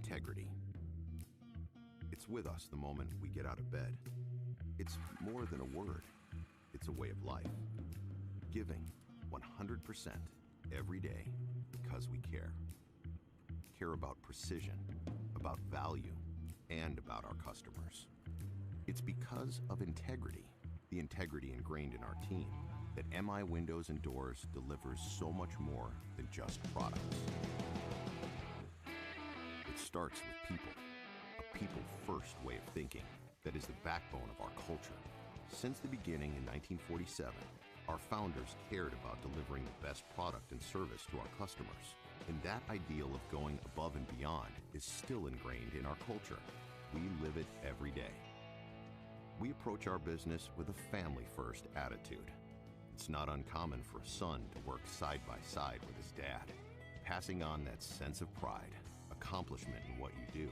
Integrity. It's with us the moment we get out of bed. It's more than a word. It's a way of life. Giving 100% every day because we care. Care about precision, about value, and about our customers. It's because of integrity, the integrity ingrained in our team, that MI Windows and Doors delivers so much more than just products. It starts with people, a people-first way of thinking that is the backbone of our culture. Since the beginning in 1947, our founders cared about delivering the best product and service to our customers. And that ideal of going above and beyond is still ingrained in our culture. We live it every day. We approach our business with a family-first attitude. It's not uncommon for a son to work side by side with his dad, passing on that sense of pride, accomplishment in what you do.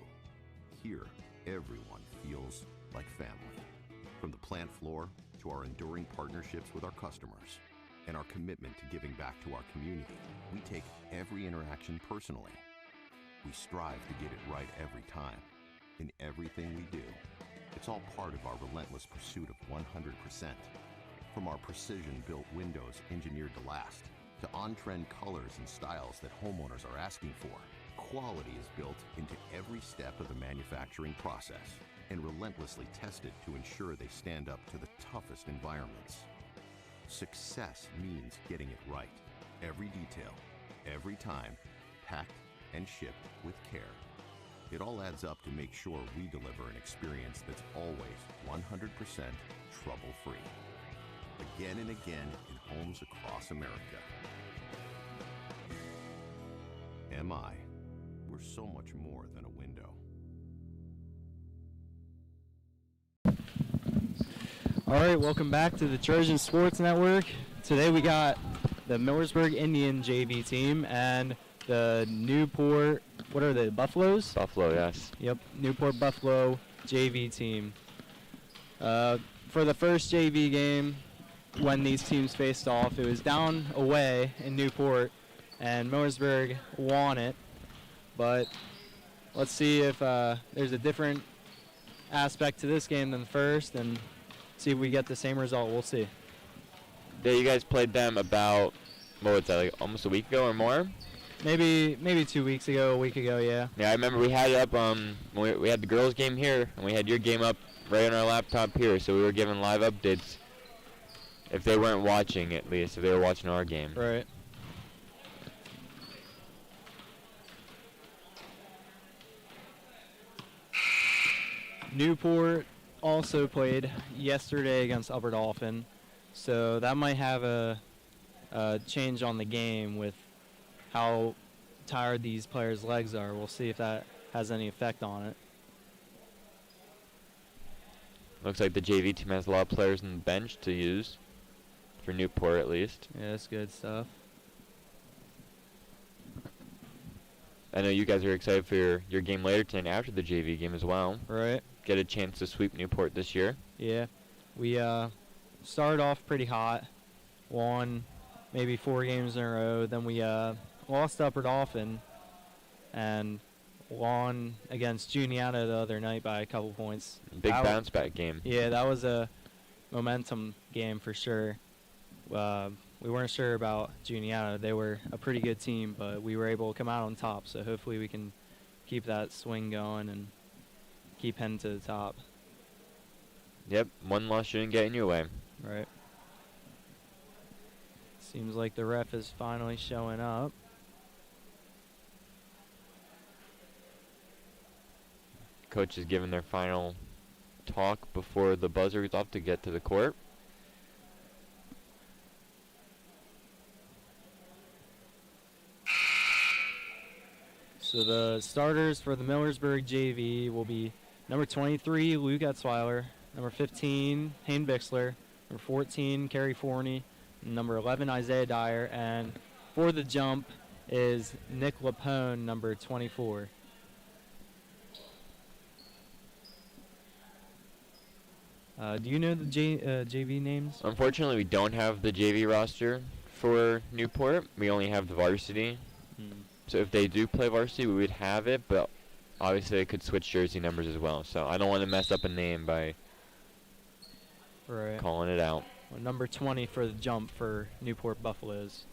Here, everyone feels like family. From the plant floor to our enduring partnerships with our customers and our commitment to giving back to our community, we take every interaction personally. We strive to get it right every time. In everything we do, it's all part of our relentless pursuit of 100%. From our precision-built windows engineered to last, to on-trend colors and styles that homeowners are asking for, quality is built into every step of the manufacturing process and relentlessly tested to ensure they stand up to the toughest environments. Success means getting it right. Every detail, every time, packed and shipped with care. It all adds up to make sure we deliver an experience that's always 100% trouble-free. Again and again in homes across America. MI, we're so much more than a window. All right, welcome back to the Trojan Sports Network. Today we got the Millersburg Indian JV team and the Newport, what are they, Buffaloes? Buffalo, yes. Yep, Newport Buffalo JV team. For the first JV game, when these teams faced off, it was down away in Newport, and Millersburg won it. But let's see if there's a different aspect to this game than the first, and see if we get the same result. We'll see. Yeah, you guys played them about, what was that, like almost a week ago or more? Maybe 2 weeks ago, a week ago, yeah. Yeah, I remember we had it up, we had the girls' game here, and we had your game up right on our laptop here, so we were giving live updates if they weren't watching, at least, if they were watching our game. Right. Newport also played yesterday against Upper Dolphin, so that might have a change on the game with how tired these players' legs are. We'll see if that has any effect on it. Looks like the JV team has a lot of players on the bench to use, for Newport at least. Yeah, that's good stuff. I know you guys are excited for your game later tonight after the JV game as well. Right. Get a chance to sweep Newport this year. Yeah. We started off pretty hot. Won maybe 4 games in a row. Then we lost to Upper Dolphin and won against Juniata the other night by a couple points. Big bounce back game. Yeah, that was a momentum game for sure. We weren't sure about Juniata. They were a pretty good team, but we were able to come out on top. So hopefully we can keep that swing going and keep heading to the top. Yep, one loss shouldn't get in your way. Right. Seems like the ref is finally showing up. Coach is giving their final talk before the buzzer is off to get to the court. So the starters for the Millersburg JV will be number 23, Luke Etzweiler, number 15, Hayne Bixler, number 14, Kerry Forney, number 11, Isaiah Dyer, and for the jump is Nick Lapone, number 24. Do you know the JV names? Unfortunately, we don't have the JV roster for Newport. We only have the varsity. So if they do play varsity, we would have it, but obviously they could switch jersey numbers as well. So I don't want to mess up a name by calling it out. Well, number 20 for the jump for Newport Buffaloes.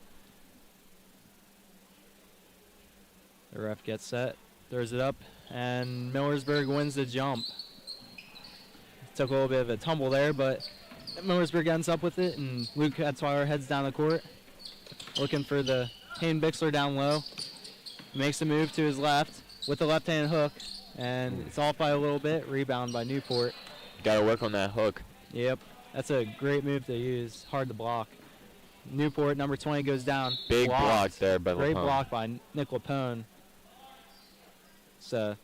The ref gets set, throws it up, and Millersburg wins the jump. Took a little bit of a tumble there, but Millersburg ends up with it, and Luke Etzweiler heads down the court, looking for the Hayden Bixler down low. Makes a move to his left with the left-hand hook, and it's off by a little bit. Rebound by Newport. Got to work on that hook. Yep, that's a great move to use. Hard to block. Newport, number 20, goes down. Big Blocked. block there by Great Lapone. block by Nick Lapone. It's a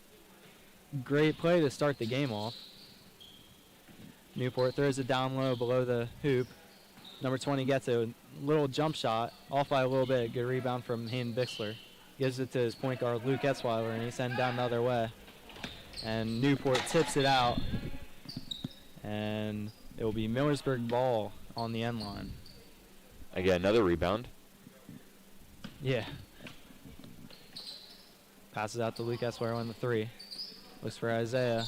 great play to start the game off. Newport throws it down low below the hoop. Number 20 gets a little jump shot, off by a little bit. Good rebound from Hayden Bixler. Gives it to his point guard, Luke Etzweiler, and he's sent down the other way. And Newport tips it out. And it will be Millersburg ball on the end line. Again, another rebound. Yeah. Passes out to Luke Etzweiler on the 3. Looks for Isaiah.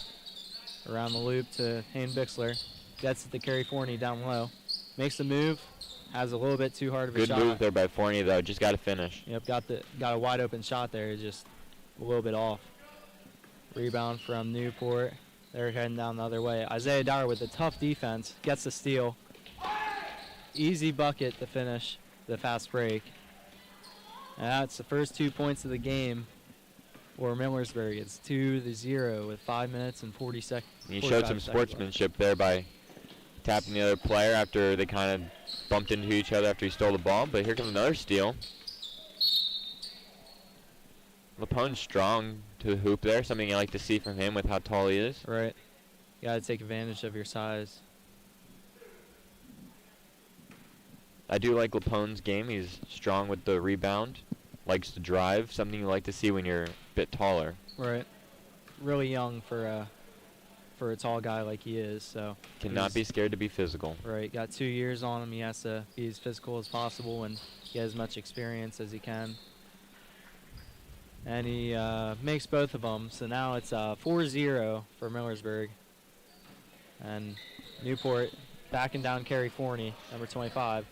Around the loop to Hayden Bixler. Gets it to Kerry Forney down low. Makes the move. Has a little bit too hard of a shot. Good move there by Forney, though. Just got to finish. Yep, got a wide open shot there. Just a little bit off. Rebound from Newport. They're heading down the other way. Isaiah Dyer with a tough defense. Gets the steal. Easy bucket to finish the fast break. And that's the first 2 points of the game. Or Millersburg. It's 2-0 with 5 minutes and 40 seconds. He showed some sportsmanship there by tapping the other player after they kind of bumped into each other after he stole the ball. But here comes another steal. Lapone's strong to the hoop there. Something you like to see from him with how tall he is. Right. You got to take advantage of your size. I do like Lapone's game. He's strong with the rebound. Likes to drive. Something you like to see when you're a bit taller. Right. Really young for a tall guy like he is. So cannot be scared to be physical. Right. Got 2 years on him. He has to be as physical as possible and get as much experience as he can. And he makes both of them. So now it's 4-0 for Millersburg. And Newport backing down Kerry Forney, number 25.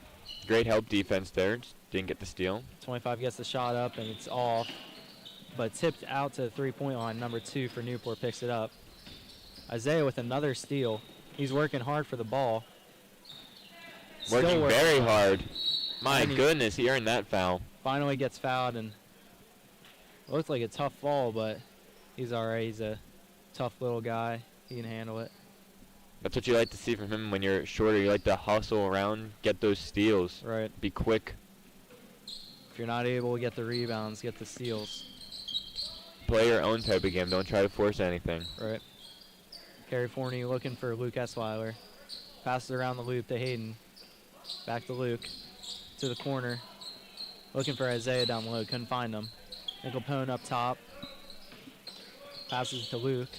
Great help defense there. Just didn't get the steal. 25 gets the shot up, and it's off. But tipped out to the three-point line. Number 2 for Newport picks it up. Isaiah with another steal. He's working hard for the ball. Working very hard. My goodness, he earned that foul. Finally gets fouled, and looked like a tough fall, but he's all right. He's a tough little guy. He can handle it. That's what you like to see from him when you're shorter. You like to hustle around, get those steals. Right. Be quick. If you're not able to get the rebounds, get the steals. Play your own type of game. Don't try to force anything. Right. Kerry Forney looking for Luke Etzweiler. Passes around the loop to Hayden. Back to Luke. To the corner. Looking for Isaiah down low. Couldn't find him. Nickelpone up top. Passes to Luke.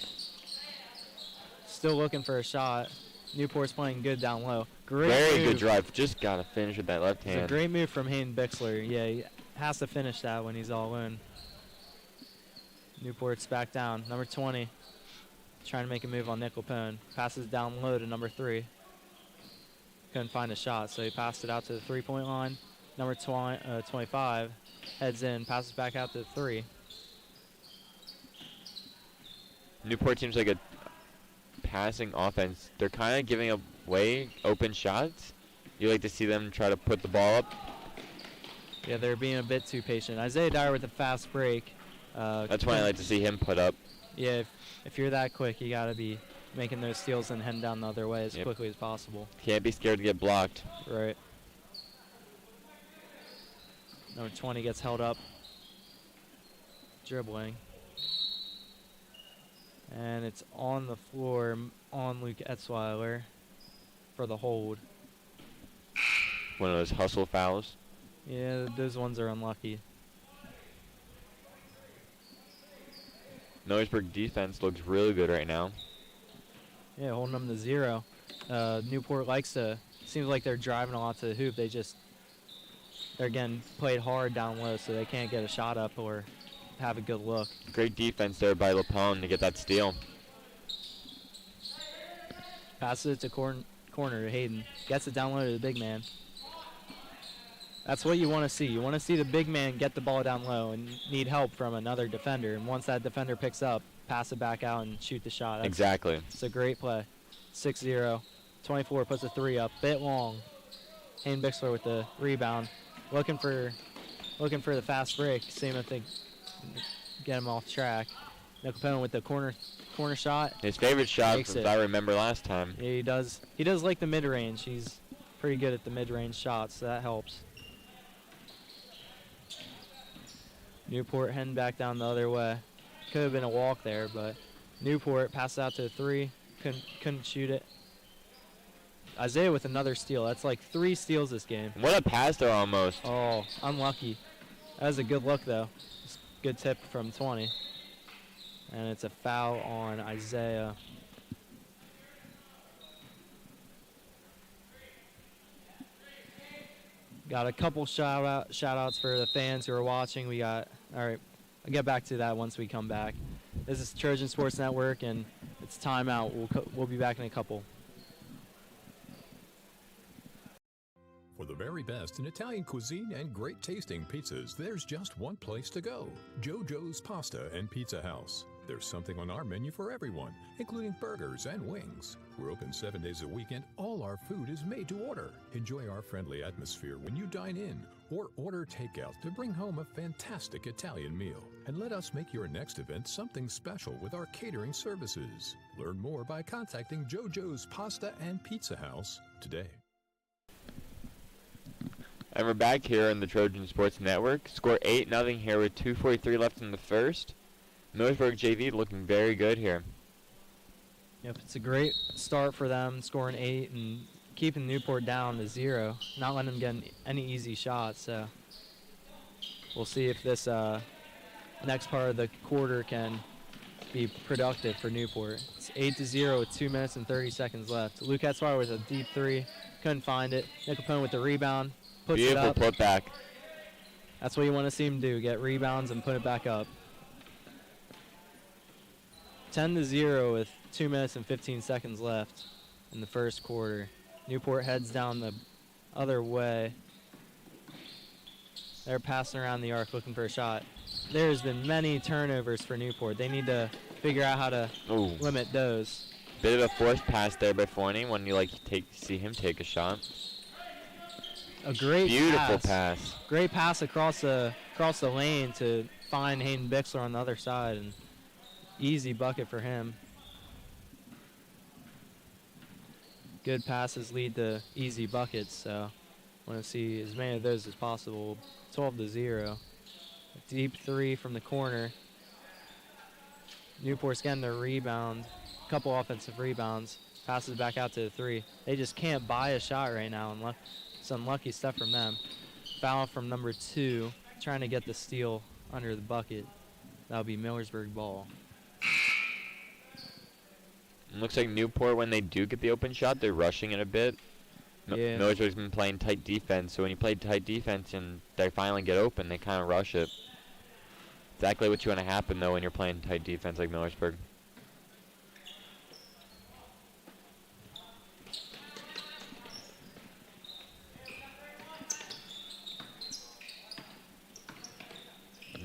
Still looking for a shot. Newport's playing good down low. Very good drive. Just got to finish with that left hand. It's a great move from Hayden Bixler. Yeah, he has to finish that when he's all in. Newport's back down. Number 20. Trying to make a move on Nickelpone. Passes down low to number 3. Couldn't find a shot, so he passed it out to the three-point line. Number 25 heads in, passes back out to the 3. Newport seems like a passing offense. They're kind of giving away open shots. You like to see them try to put the ball up. Yeah, they're being a bit too patient. Isaiah Dyer with a fast break. That's why I like to see him put up. Yeah, if you're that quick, you got to be making those steals and heading down the other way as quickly as possible. Can't be scared to get blocked. Right. Number 20 gets held up. Dribbling. And it's on the floor on Luke Etzweiler for the hold. One of those hustle fouls. Yeah, those ones are unlucky. Millersburg defense looks really good right now. Yeah, holding them to 0. Newport seems like they're driving a lot to the hoop. They're again played hard down low, so they can't get a shot up or have a good look. Great defense there by LaPone to get that steal. Passes it to corner to Hayden. Gets it down low to the big man. That's what you want to see. You want to see the big man get the ball down low and need help from another defender. And once that defender picks up, pass it back out and shoot the shot. Exactly. It's a great play. 6-0. 24 puts a 3 up. Bit long. Hayden Bixler with the rebound. Looking for the fast break. Seeing if they get him off track. Nickel with the corner shot. His favorite shot, if I remember last time. Yeah, he does. He does like the mid-range. He's pretty good at the mid-range shots, so that helps. Newport heading back down the other way. Could have been a walk there, but Newport passes out to the 3. Couldn't shoot it. Isaiah with another steal. That's like 3 steals this game. What a pass there almost. Oh, unlucky. That was a good look, though. Good tip from 20. And it's a foul on Isaiah. Got a couple shout-outs for the fans who are watching. All right, I'll get back to that once we come back. This is Trojan Sports Network, and it's timeout. We'll be back in a couple. For the very best in Italian cuisine and great tasting pizzas, there's just one place to go. JoJo's Pasta and Pizza House. There's something on our menu for everyone, including burgers and wings. We're open 7 days a week and all our food is made to order. Enjoy our friendly atmosphere when you dine in or order takeout to bring home a fantastic Italian meal. And let us make your next event something special with our catering services. Learn more by contacting JoJo's Pasta and Pizza House today. And we're back here in the Trojan Sports Network. Score 8-0 here with 2:43 left in the first. Millersburg JV looking very good here. Yep, it's a great start for them, scoring 8 and keeping Newport down to 0. Not letting them get any easy shots. So we'll see if this next part of the quarter can be productive for Newport. It's 8-0 with 2 minutes and 30 seconds left. Luke Etzweiler with a deep 3. Couldn't find it. Nickel with the rebound. Puts Beautiful it up. put back. That's what you want to see him do, get rebounds and put it back up. 10-0 with 2 minutes and 15 seconds left in the first quarter. Newport heads down the other way. They're passing around the arc looking for a shot. There's been many turnovers for Newport. They need to figure out how to limit those. Bit of a forced pass there by Forney when you see him take a shot. A great beautiful pass. Great pass across the lane to find Hayden Bixler on the other side, and easy bucket for him. Good passes lead to easy buckets, so want to see as many of those as possible. 12-0. Deep 3 from the corner. Newport's getting the rebound. Couple offensive rebounds. Passes back out to the 3. They just can't buy a shot right now. It's unlucky stuff from them. Foul from number 2. Trying to get the steal under the bucket. That'll be Millersburg ball. Looks like Newport, when they do get the open shot, they're rushing it a bit. Yeah. Millersburg's been playing tight defense, so when you play tight defense and they finally get open, they kind of rush it. Exactly what you want to happen, though, when you're playing tight defense like Millersburg.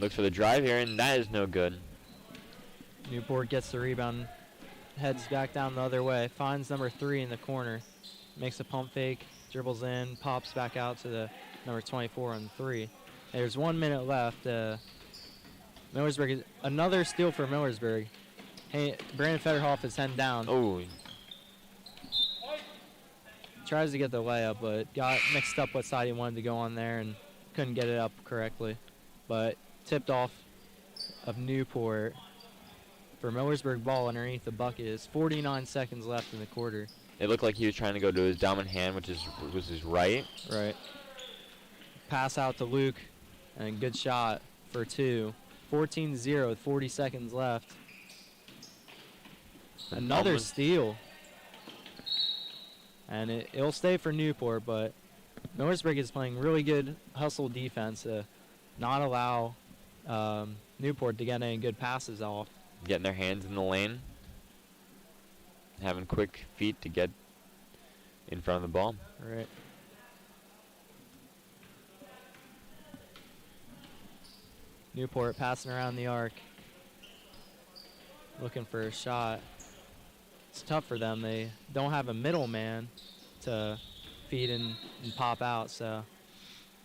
Looks for the drive here, and that is no good. Newport gets the rebound, heads back down the other way, finds number 3 in the corner, makes a pump fake, dribbles in, pops back out to the number 24 on 3. There's 1 minute left. Millersburg, another steal for Millersburg. Hey, Brandon Federhoff is heading down. Oh. Tries to get the layup, but got mixed up what side he wanted to go on there and couldn't get it up correctly. But tipped off of Newport for Millersburg ball underneath the bucket. Is 49 seconds left in the quarter. It looked like he was trying to go to his dominant hand, which was his right. Right. Pass out to Luke, and good shot for 2. 14-0 with 40 seconds left. Another steal. And it'll stay for Newport, but Millersburg is playing really good hustle defense to not allow Newport to get any good passes off. Getting their hands in the lane. Having quick feet to get in front of the ball. Right. Newport passing around the arc. Looking for a shot. It's tough for them. They don't have a middleman to feed and pop out, so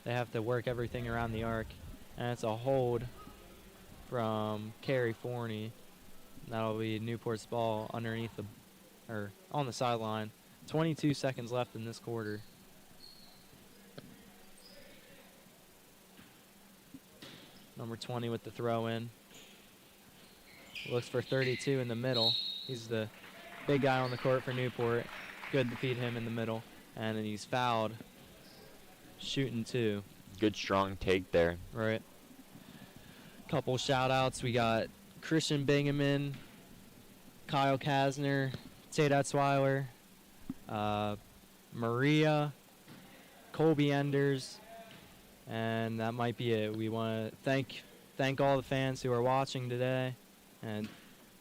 they have to work everything around the arc. And it's a hold from Carey Forney. That'll be Newport's ball underneath or on the sideline. 22 seconds left in this quarter. Number 20 with the throw in. Looks for 32 in the middle. He's the big guy on the court for Newport. Good to feed him in the middle. And then he's fouled. Shooting 2. Good strong take there. Right. Couple shout outs. We got Christian Bingaman, Kyle Kasner, Tate Etzweiler, Maria, Colby Enders, and that might be it. We want to thank all the fans who are watching today, and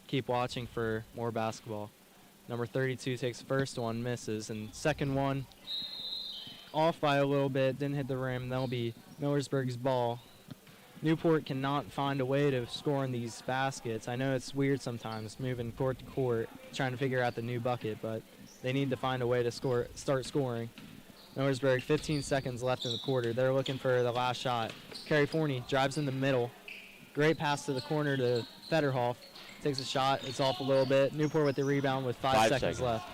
keep watching for more basketball. Number 32 takes first one, misses, and second one off by a little bit, didn't hit the rim. That'll be Millersburg's ball. Newport cannot find a way to score in these baskets. I know it's weird sometimes moving court to court, trying to figure out the new bucket, but they need to find a way to start scoring. Millersburg, 15 seconds left in the quarter. They're looking for the last shot. Carey Forney drives in the middle. Great pass to the corner to Federhoff. Takes a shot. It's off a little bit. Newport with the rebound with 5 seconds left.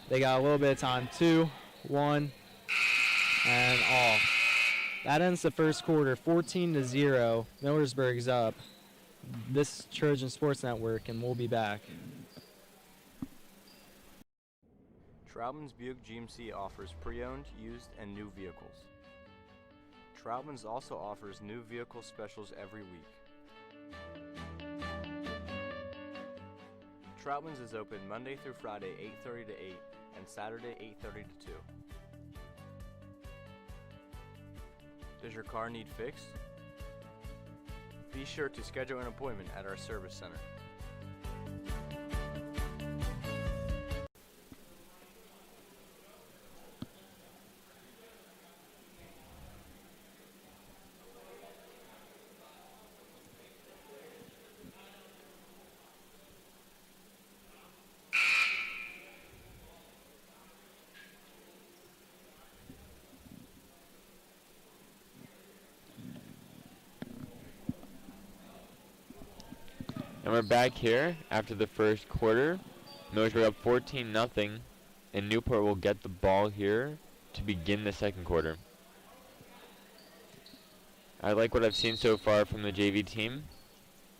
They got a little bit of time. 2, 1, and off. That ends the first quarter, 14-0. Millersburg's up. This is Trojan Sports Network, and we'll be back. Troutman's Buick GMC offers pre-owned, used, and new vehicles. Troutman's also offers new vehicle specials every week. Troutman's is open Monday through Friday, 8:30 to 8, and Saturday, 8:30 to 2. Does your car need fixed? Be sure to schedule an appointment at our service center. And we're back here after the first quarter. Millersburg up 14-0, and Newport will get the ball here to begin the second quarter. I like what I've seen so far from the JV team.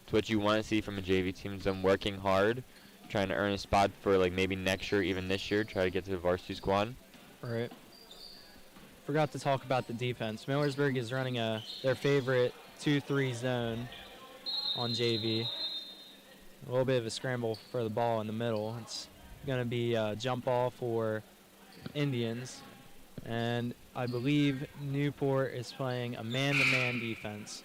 It's what you want to see from a JV team. Is them working hard, trying to earn a spot for like maybe next year, even this year, try to get to the varsity squad. Right. Forgot to talk about the defense. Millersburg is running their favorite 2-3 zone on JV. A little bit of a scramble for the ball in the middle. It's going to be a jump ball for Indians. And I believe Newport is playing a man-to-man defense.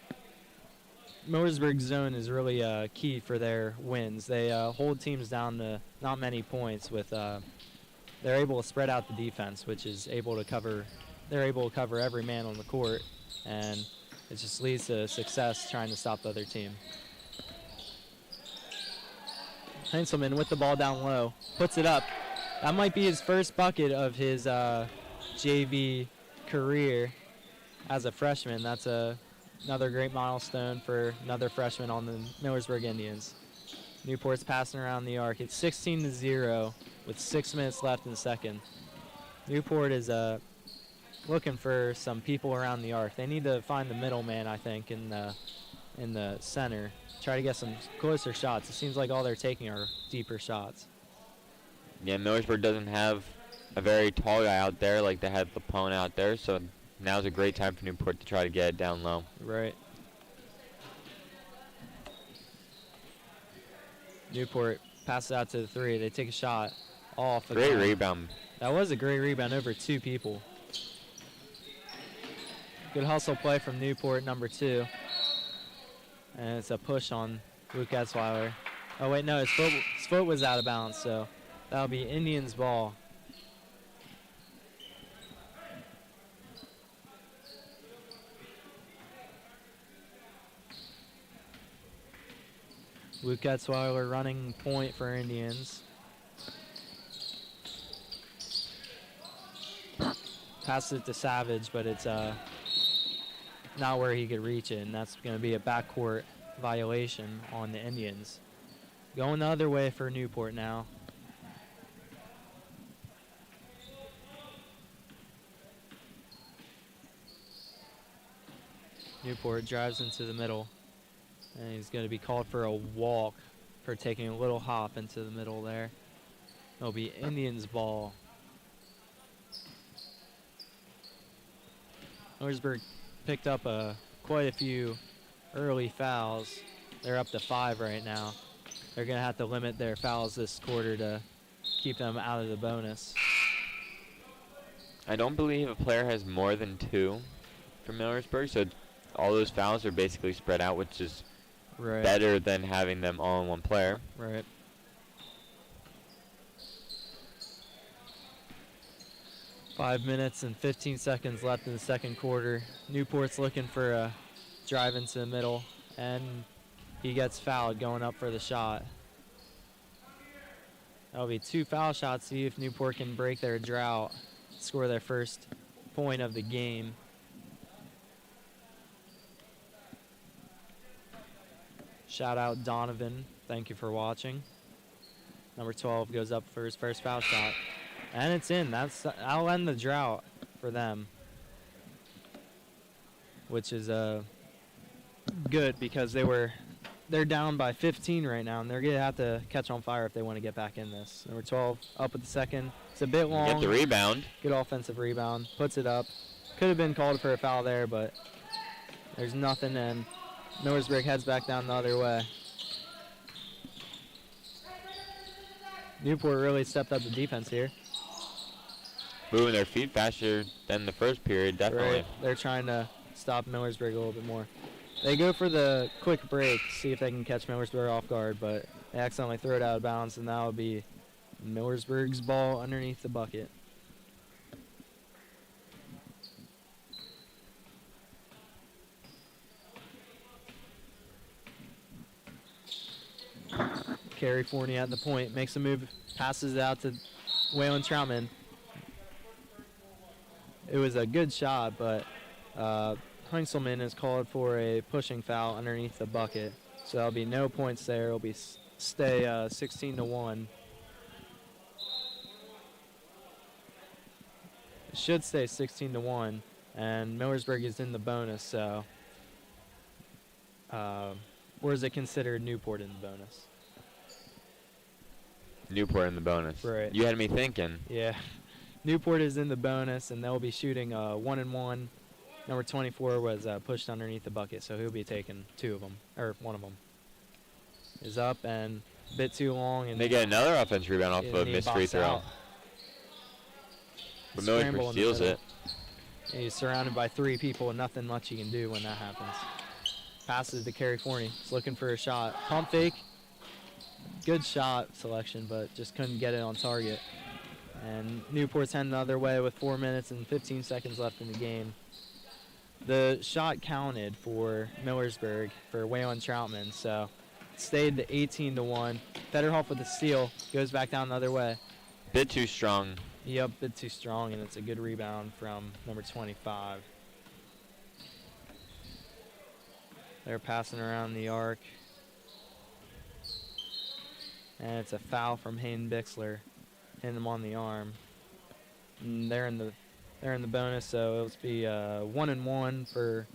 Millersburg's zone is really key for their wins. They hold teams down to not many points with they're able to spread out the defense, which is able to cover. They're able to cover every man on the court, and it just leads to success trying to stop the other team. Henselman with the ball down low, puts it up. That might be his first bucket of his JV career as a freshman. That's another great milestone for another freshman on the Millersburg Indians. Newport's passing around the arc. It's 16-0 with 6 minutes left in the second. Newport is looking for some people around the arc. They need to find the middleman, I think, in the center. Try to get some closer shots. It seems like all they're taking are deeper shots. Yeah, Millersburg doesn't have a very tall guy out there like they had Lapone out there, so now's a great time for Newport to try to get it down low. Right. Newport passes out to the 3. They take a shot off. Great rebound. That was a great rebound over 2 people. Good hustle play from Newport, number 2. And it's a push on Luke Etzweiler. Oh, wait, no, his foot was out of bounds, so that'll be Indians' ball. Luke Etzweiler running point for Indians. Passes it to Savage, but it's not where he could reach it, and that's going to be a backcourt violation on the Indians. Going the other way for Newport now. Newport drives into the middle, and he's going to be called for a walk for taking a little hop into the middle there. It'll be Indians' ball. Millersburg picked up quite a few early fouls. They're up to 5 right now. They're going to have to limit their fouls this quarter to keep them out of the bonus. I don't believe a player has more than 2 for Millersburg, so all those fouls are basically spread out, which is better than having them all in one player. Right. Five minutes and 15 seconds left in the second quarter. Newport's looking for a drive into the middle, and he gets fouled going up for the shot. That'll be 2 foul shots. See if Newport can break their drought, score their first point of the game. Shout out Donovan. Thank you for watching. Number 12 goes up for his first foul shot. And it's in. I'll end the drought for them, which is good because they're down by 15 right now, and they're gonna have to catch on fire if they want to get back in this. Number 12 up at the second. It's a bit long. Get the rebound. Good offensive rebound. Puts it up. Could have been called for a foul there, but there's nothing, and Millersburg heads back down the other way. Newport really stepped up the defense here. Moving their feet faster than the first period, definitely. Right. They're trying to stop Millersburg a little bit more. They go for the quick break, see if they can catch Millersburg off guard, but they accidentally throw it out of bounds, and that will be Millersburg's ball underneath the bucket. Kerry Forney at the point, makes a move, passes it out to Waylon Troutman. It was a good shot, but Heinzelman is called for a pushing foul underneath the bucket. So there'll be no points there. It'll be stay 16-1. It should stay 16-1, and Millersburg is in the bonus, so or is it considered Newport in the bonus? Newport in the bonus. Right. You had me thinking. Yeah. Newport is in the bonus, and they'll be shooting 1-1. Number 24 was pushed underneath the bucket, so he'll be taking 2 of them, or 1 of them. Is up and a bit too long. And they get another offensive rebound off of a missed free throw. But Millersburg steals it. And he's surrounded by 3 people, and nothing much he can do when that happens. Passes to Kerry Forney. He's looking for a shot. Pump fake. Good shot selection, but just couldn't get it on target. And Newport's heading the other way with 4 minutes and 15 seconds left in the game. The shot counted for Millersburg for Waylon Troutman, so it stayed to 18-1. Federhoff with the steal, goes back down the other way. Bit too strong. Yep, bit too strong, and it's a good rebound from number 25. They're passing around the arc. And it's a foul from Hayden Bixler, hitting him on the arm. And they're in the bonus, so it'll be 1-1 for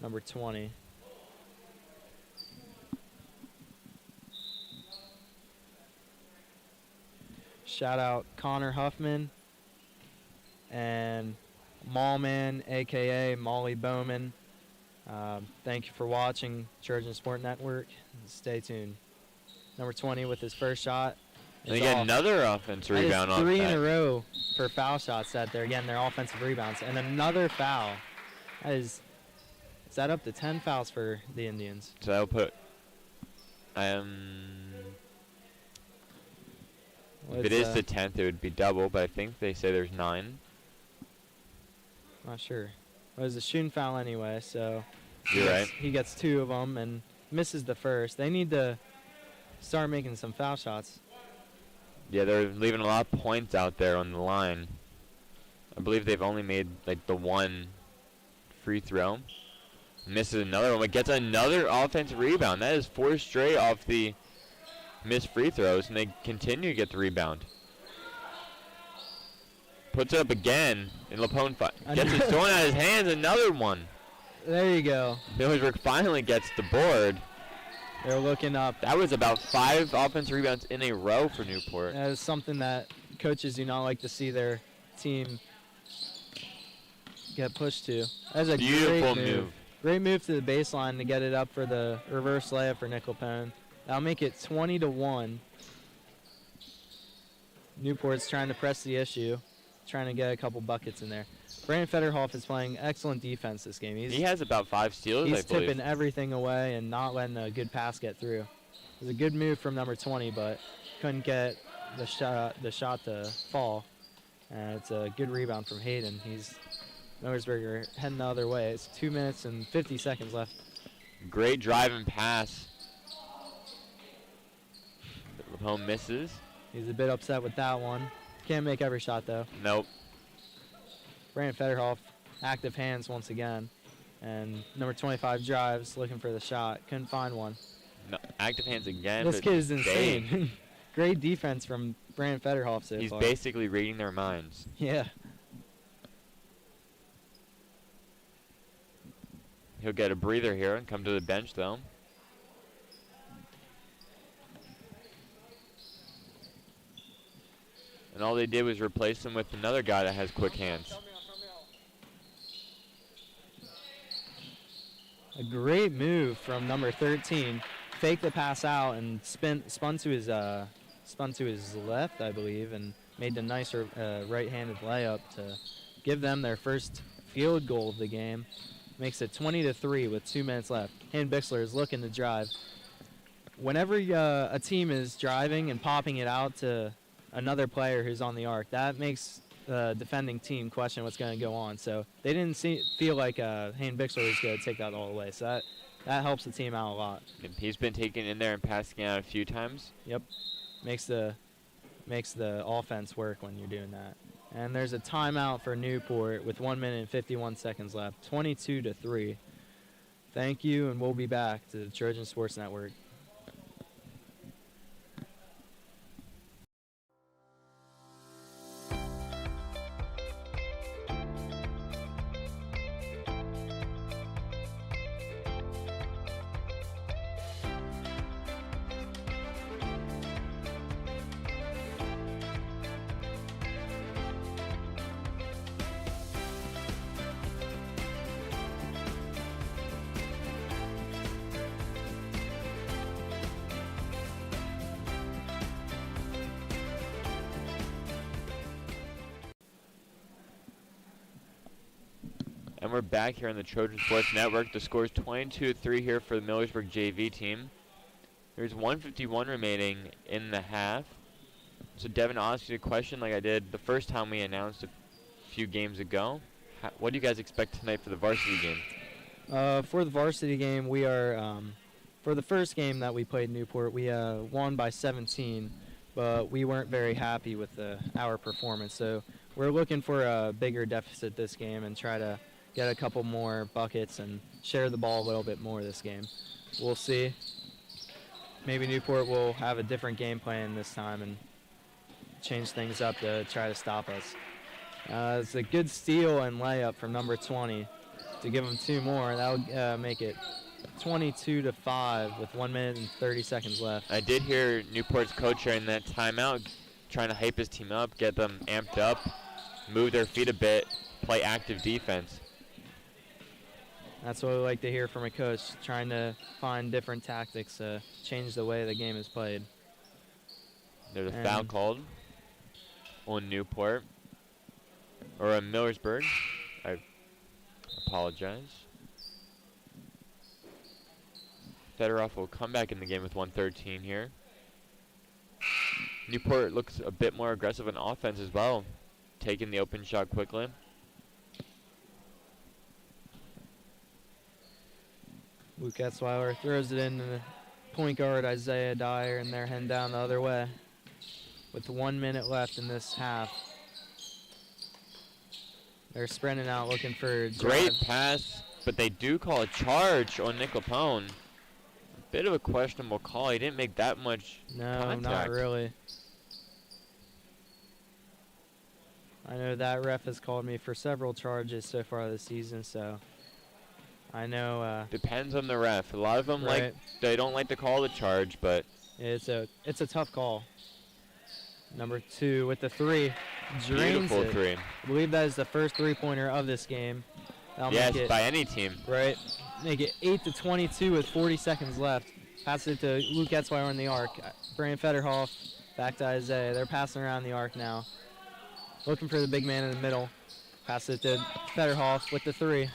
number 20. Shout out Connor Huffman and Mallman, aka Molly Bowman. Thank you for watching Trojan Sport Network. Stay tuned. Number 20 with his first shot. They get another offensive rebound off that. 3 in a row for foul shots that they're getting their offensive rebounds. And another foul. That is Is that up to 10 fouls for the Indians? So that'll put if it is the 10th, it would be double, but I think they say there's 9. Not sure. Well, it was a shooting foul anyway, so You're right. He gets 2 of them and misses the first. They need to start making some foul shots. Yeah, they're leaving a lot of points out there on the line. I believe they've only made like the 1 free throw. Misses another one, but gets another offensive rebound. That is 4 straight off the missed free throws, and they continue to get the rebound. Puts it up again, and Lapone gets it thrown out of his hands. Another one. There you go. Millersburg finally gets the board. They're looking up. That was about 5 offensive rebounds in a row for Newport. That is something that coaches do not like to see their team get pushed to. That's a Beautiful great move. Great move to the baseline to get it up for the reverse layup for Nickelpone. That'll make it 20-1. Newport's trying to press the issue, trying to get a couple buckets in there. Brandon Federhoff is playing excellent defense this game. He has about 5 steals, I He's believe. tipping everything away and not letting a good pass get through. It was a good move from number 20, but couldn't get the shot to fall. And it's a good rebound from Hayden. Millersburg are heading the other way. It's 2 minutes and 50 seconds left. Great drive and pass. Lapone misses. He's a bit upset with that one. Can't make every shot, though. Nope. Brandon Federhoff, active hands once again. And number 25 drives, looking for the shot. Couldn't find one. No, active hands again. This kid is insane. Great defense from Brandon Federhoff so He's far. basically reading their minds. Yeah. He'll get a breather here and come to the bench, though. And all they did was replace him with another guy that has quick hands. A great move from number 13. Faked the pass out and spun to his left, I believe, and made a nice right-handed layup to give them their first field goal of the game. Makes it 20-3 with 2 minutes left. Hayden Bixler is looking to drive. Whenever a team is driving and popping it out to another player who's on the arc, that makes the defending team question what's going to go on. So they didn't feel like Hayden Bixler was going to take that all the way. So that helps the team out a lot. And he's been taken in there and passing out a few times. Yep. Makes the offense work when you're doing that. And there's a timeout for Newport with 1 minute and 51 seconds left. 22-3. Thank you, and we'll be back to the Trojan Sports Network. And we're back here on the Trojan Sports Network. The score is 22-3 here for the Millersburg JV team. There's 1:51 remaining in the half. So Devin, I'll ask you a question like I did the first time we announced a few games ago. What do you guys expect tonight for the varsity game? For the varsity game, we are, for the first game that we played in Newport, we won by 17, but we weren't very happy with our performance. So we're looking for a bigger deficit this game and try to get a couple more buckets and share the ball a little bit more this game. We'll see. Maybe Newport will have a different game plan this time and change things up to try to stop us. It's a good steal and layup from number 20 to give them 2 more. That'll make it 22-5 with 1 minute and 30 seconds left. I did hear Newport's coach during that timeout trying to hype his team up, get them amped up, move their feet a bit, play active defense. That's what we like to hear from a coach, trying to find different tactics to change the way the game is played. There's a foul called on Newport, or on Millersburg. I apologize. Fedorov will come back in the game with 113 here. Newport looks a bit more aggressive on offense as well, taking the open shot quickly. Luke Etzweiler throws it in to point guard Isaiah Dyer, and they're heading down the other way with 1 minute left in this half. They're spreading out looking for a Great drive. pass, but they do call a charge on Nick Lapone. Bit of a questionable call. He didn't make that much contact. Not really. I know that ref has called me for several charges so far this season, so I know. Depends on the ref. A lot of them right. they don't like to call the charge, but it's a tough call. Number 2 with the 3. Drains beautiful it. 3. I believe that is the first 3-pointer of this game. That'll yes, make it, by any team. Right. Make it 8-22 with 40 seconds left. Pass it to Luke Etzweiler in the arc. Brian Federhoff back to Isaiah. They're passing around the arc now. Looking for the big man in the middle. Pass it to Federhoff with the 3.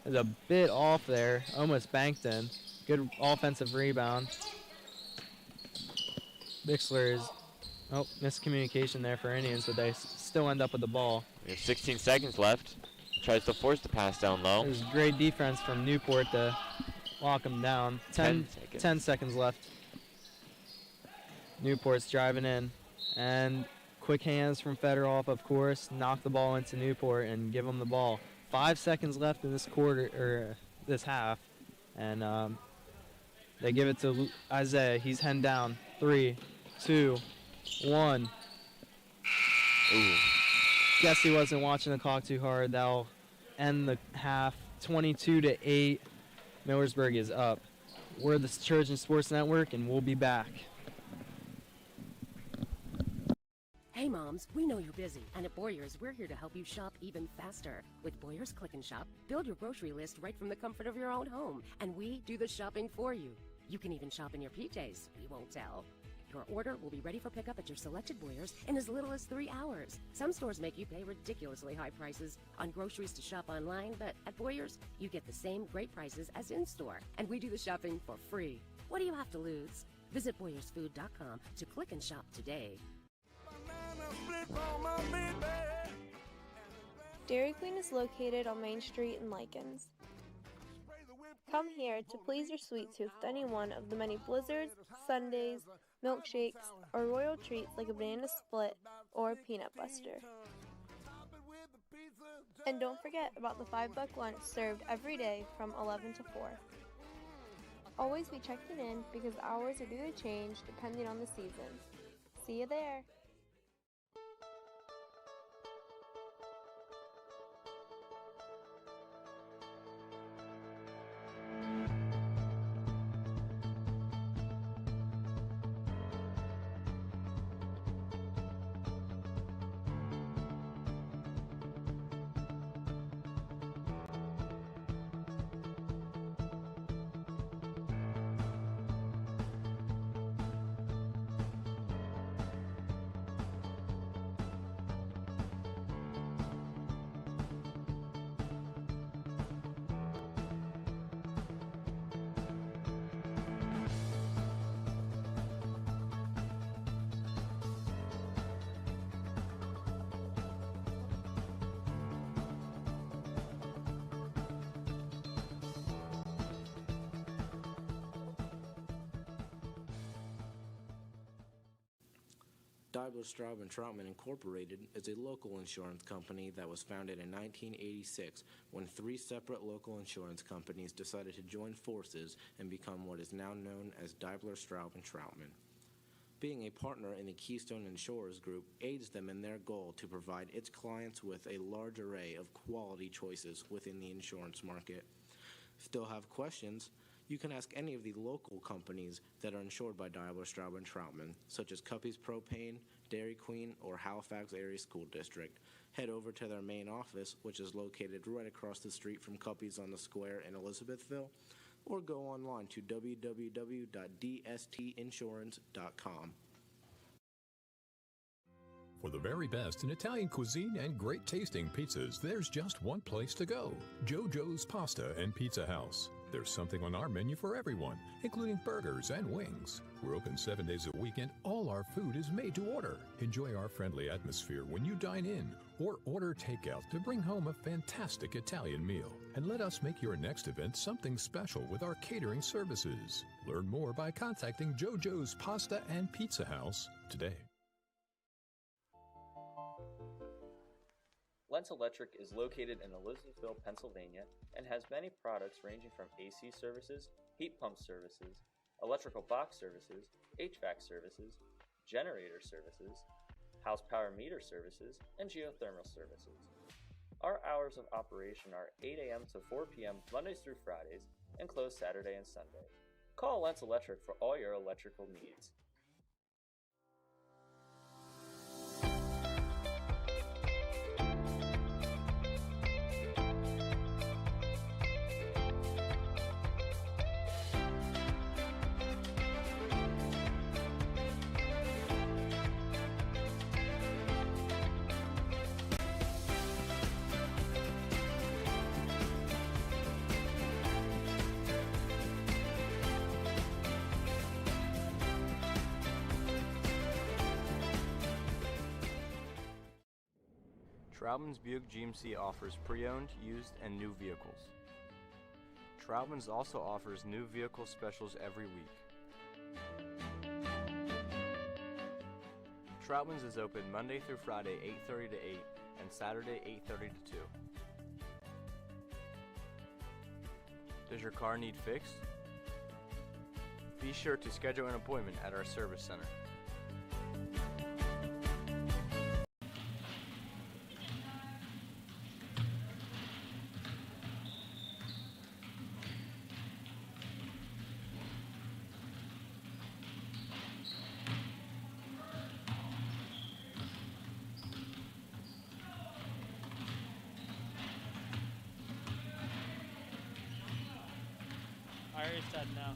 There's a bit off there. Almost banked in. Good offensive rebound. Bixler is... Oh, miscommunication there for Indians, but they still end up with the ball. We have 16 seconds left. Tries to force the pass down low. There's great defense from Newport to lock them down. 10 seconds left. Newport's driving in. And quick hands from Fedorov, of course. Knock the ball into Newport and give them the ball. 5 seconds left in this quarter, or this half. And they give it to Isaiah. He's heading down. 3, 2, 1. Ooh. Guess he wasn't watching the clock too hard. That'll end the half 22-8. Millersburg is up. We're the Trojan Sports Network, and we'll be back. Hey moms, we know you're busy, and at Boyer's, we're here to help you shop even faster. With Boyer's Click and Shop, build your grocery list right from the comfort of your own home, and we do the shopping for you. You can even shop in your PJs, we won't tell. Your order will be ready for pickup at your selected Boyer's in as little as 3 hours. Some stores make you pay ridiculously high prices on groceries to shop online, but at Boyer's, you get the same great prices as in-store, and we do the shopping for free. What do you have to lose? Visit BoyersFood.com to click and shop today. Dairy Queen is located on Main Street in Likens. Come here to please your sweet tooth with any one of the many blizzards, sundaes, milkshakes, or royal treats like a banana split or a peanut buster. And don't forget about the $5 lunch served every day from 11 to 4. Always be checking in because hours are due to change depending on the season. See you there! Daibler, Straub & Troutman Incorporated is a local insurance company that was founded in 1986 when 3 separate local insurance companies decided to join forces and become what is now known as Daibler, Straub & Troutman. Being a partner in the Keystone Insurers Group aids them in their goal to provide its clients with a large array of quality choices within the insurance market. Still have questions? You can ask any of the local companies that are insured by Daibler, Straub & Troutman, such as Cuppy's Propane, Dairy Queen, or Halifax Area School District. Head over to their main office, which is located right across the street from Cuppy's on the Square in Elizabethville, or go online to www.dstinsurance.com. For the very best in Italian cuisine and great tasting pizzas, there's just one place to go. JoJo's Pasta and Pizza House. There's something on our menu for everyone, including burgers and wings. We're open 7 days a week, and all our food is made to order. Enjoy our friendly atmosphere when you dine in, or order takeout to bring home a fantastic Italian meal. And let us make your next event something special with our catering services. Learn more by contacting JoJo's Pasta and Pizza House today. Lentz Electric is located in Elizabethville, Pennsylvania, and has many products ranging from AC services, heat pump services, electrical box services, HVAC services, generator services, house power meter services, and geothermal services. Our hours of operation are 8 a.m. to 4 p.m. Mondays through Fridays, and closed Saturday and Sunday. Call Lentz Electric for all your electrical needs. Trautmann's Buick GMC offers pre-owned, used, and new vehicles. Trautmann's also offers new vehicle specials every week. Trautmann's is open Monday through Friday 8:30 to 8 and Saturday 8:30 to 2. Does your car need fixed? Be sure to schedule an appointment at our service center. I already said no.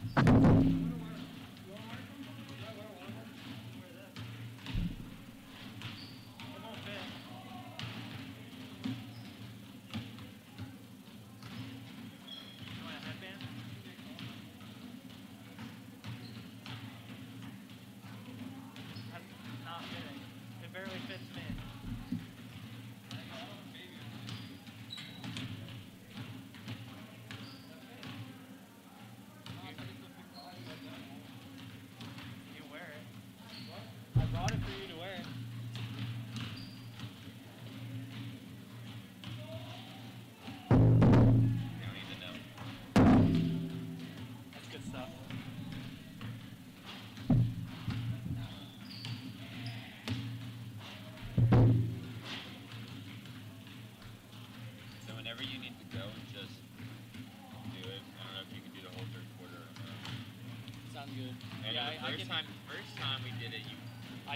Good. And first time we did it, you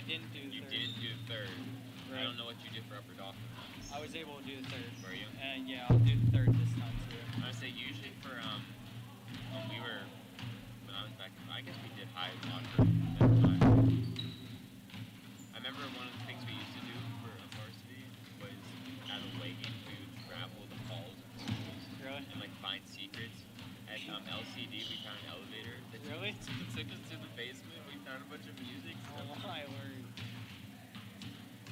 didn't do the third. Right. I don't know what you did for upper Dauphin. I was able to do the third. Were you? And yeah, I'll do the third this time too. I would say usually for when I was back, I guess we did high lot for that time. I remember one of the things we used to do for varsity was at a away games we would travel the halls of schools. Really? And like find secrets. At LCD, we found an elevator that really? took us to the basement. We found a bunch of music. Oh my word.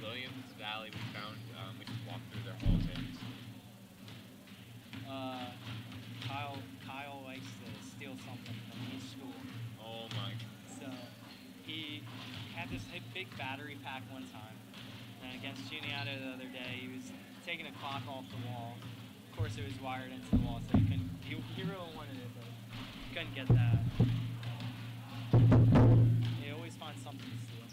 Williams Valley, we found, we just walked through their halls and Kyle likes to steal something from his school. Oh my. So, he had this big battery pack one time. And against Juniata the other day, he was taking a clock off the wall. Of course, it was wired into the wall, so he really wanted it, but he couldn't get that. He always finds something to steal.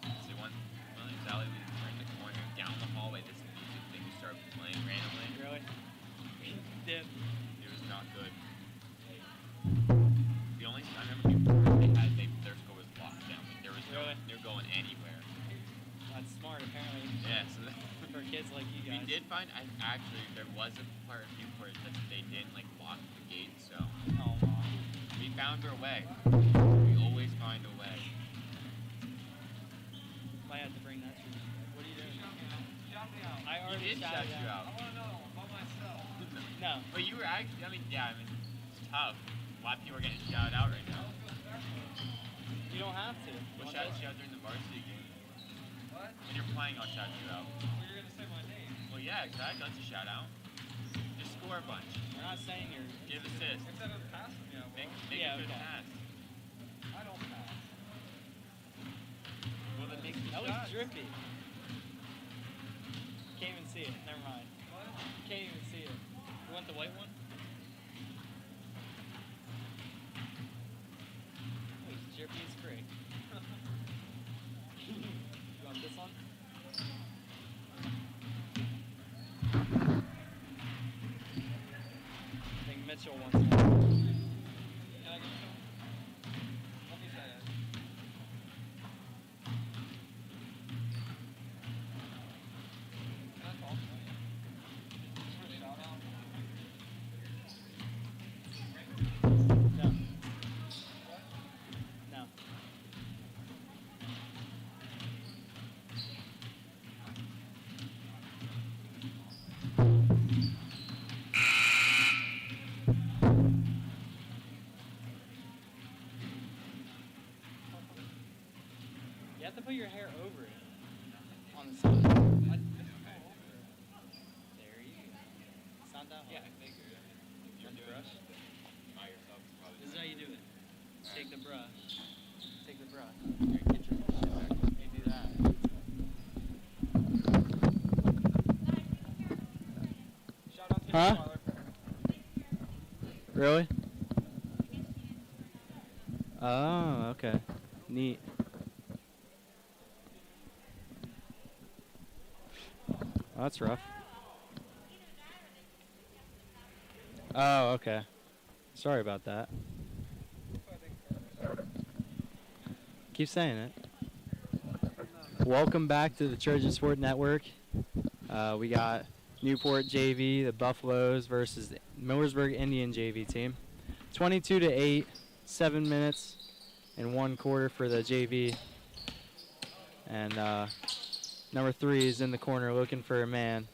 So Williams Valley, we turned the corner, down the hallway, this music thing just started playing randomly. Really? Did. It was not good. The only time I remember their score was locked down. Like there was really? They were going anywhere. That's smart, apparently. Yeah, so for kids like you guys. We did find, actually, there was a part of Newport that they didn't like lock the gate, so we found our way. We always find a way. Might have to bring that to you. What are you doing? I already shout you out. I want to know about myself. No. But you were actually, I mean, tough. A lot of people are getting shouted out right now. You don't have to. We'll shout you out during the varsity game. What? When you're playing, I'll shout you out. Well, you're gonna say my name. Well, yeah, exactly. That's a shout out. Just score a bunch. We're not saying you're. Give assists. Instead of pass from you. Make Yeah, a good okay. pass. I don't pass. Well, then make the That shots. was drippy. Can't even see it. Never mind. What? Can't even see it. You want the white one? Oh, it's drippy as frick. You want this one? I think Mitchell wants one. Can I get some? Let me try it. Can I talk? Just for a shout out? No. No. You have to put your hair over it. On the side. There you go. It's not that hard. Yeah, I figured. Your brush? This is how you do it. Take the brush. Take the brush. Here, get your shit back. You do that. Shout out to Huh? your father. Really? Oh, okay. Neat. Oh, that's rough. Oh, okay. Sorry about that. Keep saying it. Welcome back to the Trojan Sport Network. We got Newport JV, the Buffaloes versus the Millersburg Indian JV team. 22-8, 7 minutes and 1 quarter for the JV. And number 3 is in the corner looking for a man.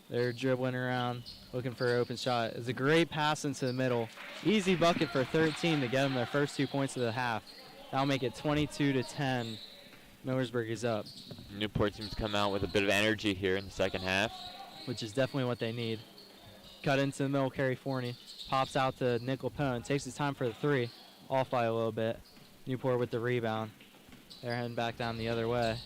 They're dribbling around, looking for an open shot. It's a great pass into the middle. Easy bucket for 13 to get them their first 2 points of the half. That'll make it 22-10. Millersburg is up. Newport seems to come out with a bit of energy here in the second half. Which is definitely what they need. Cut into the middle, Carey Forney. Pops out to Nick Lapone. Takes his time for the 3. Off by a little bit. Newport with the rebound. They're heading back down the other way.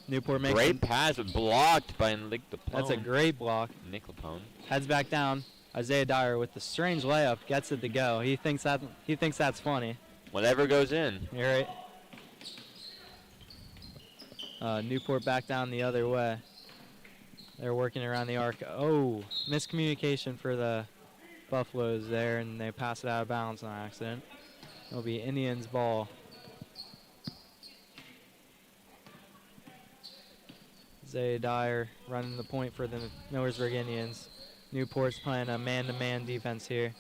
Newport makes Great pass, but blocked by Nick Lapone. That's a great block. Nick Lapone. Heads back down. Isaiah Dyer with the strange layup gets it to go. He thinks that's funny. Whatever goes in. You're right. Newport back down the other way. They're working around the arc. Oh, miscommunication for the Buffaloes there, and they pass it out of bounds on accident. It'll be Indians' ball. Isaiah Dyer running the point for the Millersburg Indians. Newport's playing a man-to-man defense here.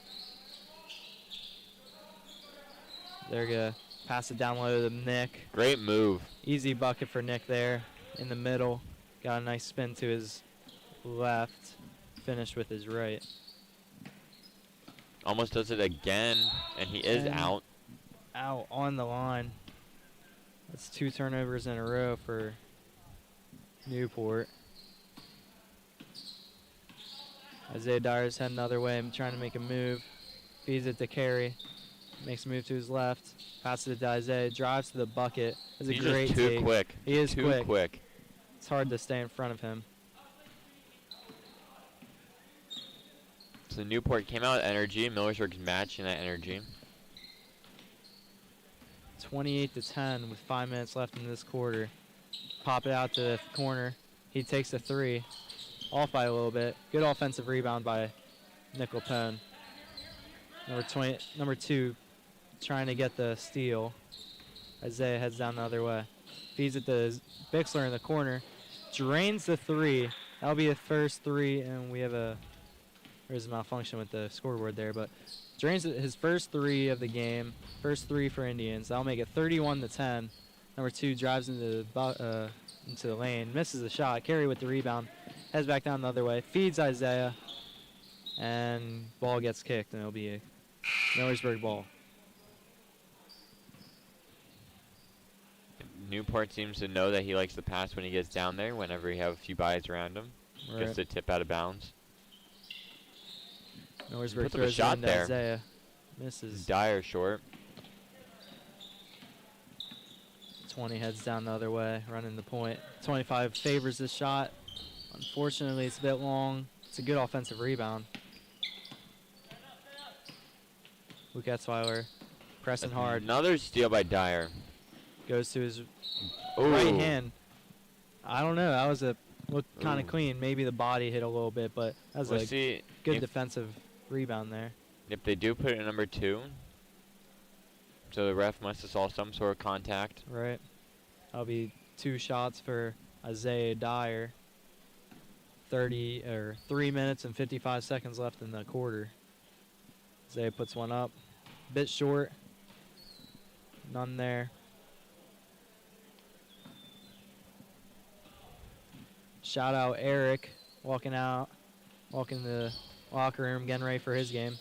They're going to pass it down low to Nick. Great move. Easy bucket for Nick there in the middle. Got a nice spin to his left. Finished with his right. Almost does it again, and he is out. Out on the line. That's 2 turnovers in a row for Newport. Isaiah Dyer's heading the other way, trying to make a move. Feeds it to Carey. Makes a move to his left. Passes it to Isaiah. Drives to the bucket. It's a He's great just too take. quick. He is too quick. It's hard to stay in front of him. So Newport came out with energy. Millersburg's matching that energy. 28-10 with 5 minutes left in this quarter. Pop it out to the corner. He takes a 3. Off by a little bit. Good offensive rebound by Nick Lapone. Number 2 trying to get the steal. Isaiah heads down the other way. Feeds it to Bixler in the corner. Drains the 3. That'll be the first 3, and there's There's a malfunction with the scoreboard there, but drains his first 3 of the game, first 3 for Indians. That'll make it 31-10. Number 2 drives into the lane, misses the shot. Carey with the rebound, heads back down the other way, feeds Isaiah, and ball gets kicked, and it'll be a Millersburg ball. Newport seems to know that he likes to pass when he gets down there, whenever he have a few bodies around him. Right. Gets the tip out of bounds. Millersburg Puts up a throws shot it into there. Isaiah. Misses. Dyer short. 20 heads down the other way, running the point. 25 favors this shot. Unfortunately, it's a bit long. It's a good offensive rebound. Luke Etzweiler pressing hard. Another steal by Dyer. Goes to his Ooh. right hand. I don't know. That was looked kind of clean. Maybe the body hit a little bit, but that was a good defensive rebound there. If they do put it in number 2, so the ref must have saw some sort of contact. Right. That'll be 2 shots for Isaiah Dyer. 3 minutes and 55 seconds left in the quarter. Isaiah puts one up. Bit short. None there. Shout out Eric walking in the locker room, getting ready for his game.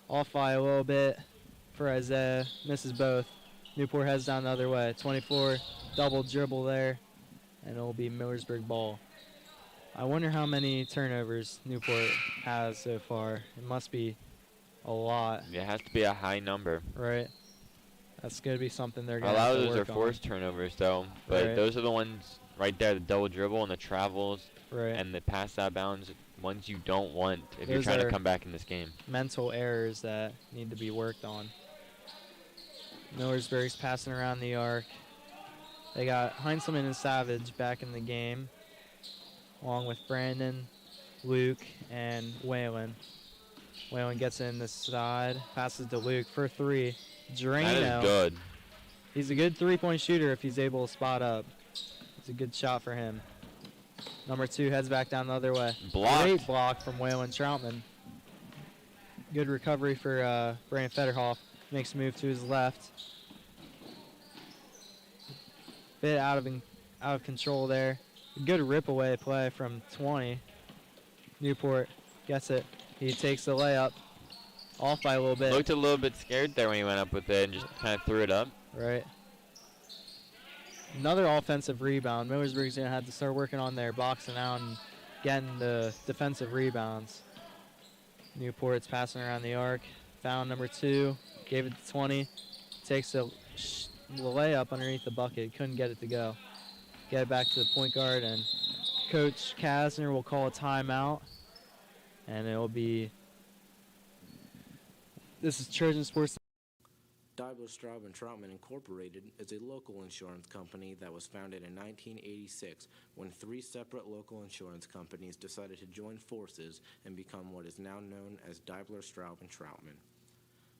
Off by a little bit for Isaiah. Misses both. Newport heads down the other way. 24, double dribble there, and it'll be Millersburg ball. I wonder how many turnovers Newport has so far. It must be a lot. It has to be a high number. Right. That's going to be something they're going to have to work on. A lot of work those are forced turnovers, though. But those are the ones right there, the double dribble and the travels and the pass out of bounds, ones you don't want if you're trying to come back in this game. Mental errors that need to be worked on. Millersburg's passing around the arc. They got Heinzelman and Savage back in the game, along with Brandon, Luke, and Whalen. Whalen gets in the side, passes to Luke for 3. Drano. That is good. He's a good 3-point shooter if he's able to spot up. It's a good shot for him. Number 2 heads back down the other way. Blocked. Great block from Whalen Troutman. Good recovery for Brandon Federhoff. Makes a move to his left. Bit out of control there. Good rip away play from 20. Newport gets it. He takes the layup. Off by a little bit. Looked a little bit scared there when he went up with it and just kind of threw it up. Right. Another offensive rebound. Millersburg's going to have to start working on their boxing out and getting the defensive rebounds. Newport's passing around the arc. Found number 2. Gave it to 20. Takes a layup underneath the bucket. Couldn't get it to go. Get it back to the point guard, and Coach Kasner will call a timeout. And it will be... This is Trojan Sports. Daibler, Straub & Troutman Incorporated is a local insurance company that was founded in 1986 when 3 separate local insurance companies decided to join forces and become what is now known as Daibler, Straub & Troutman.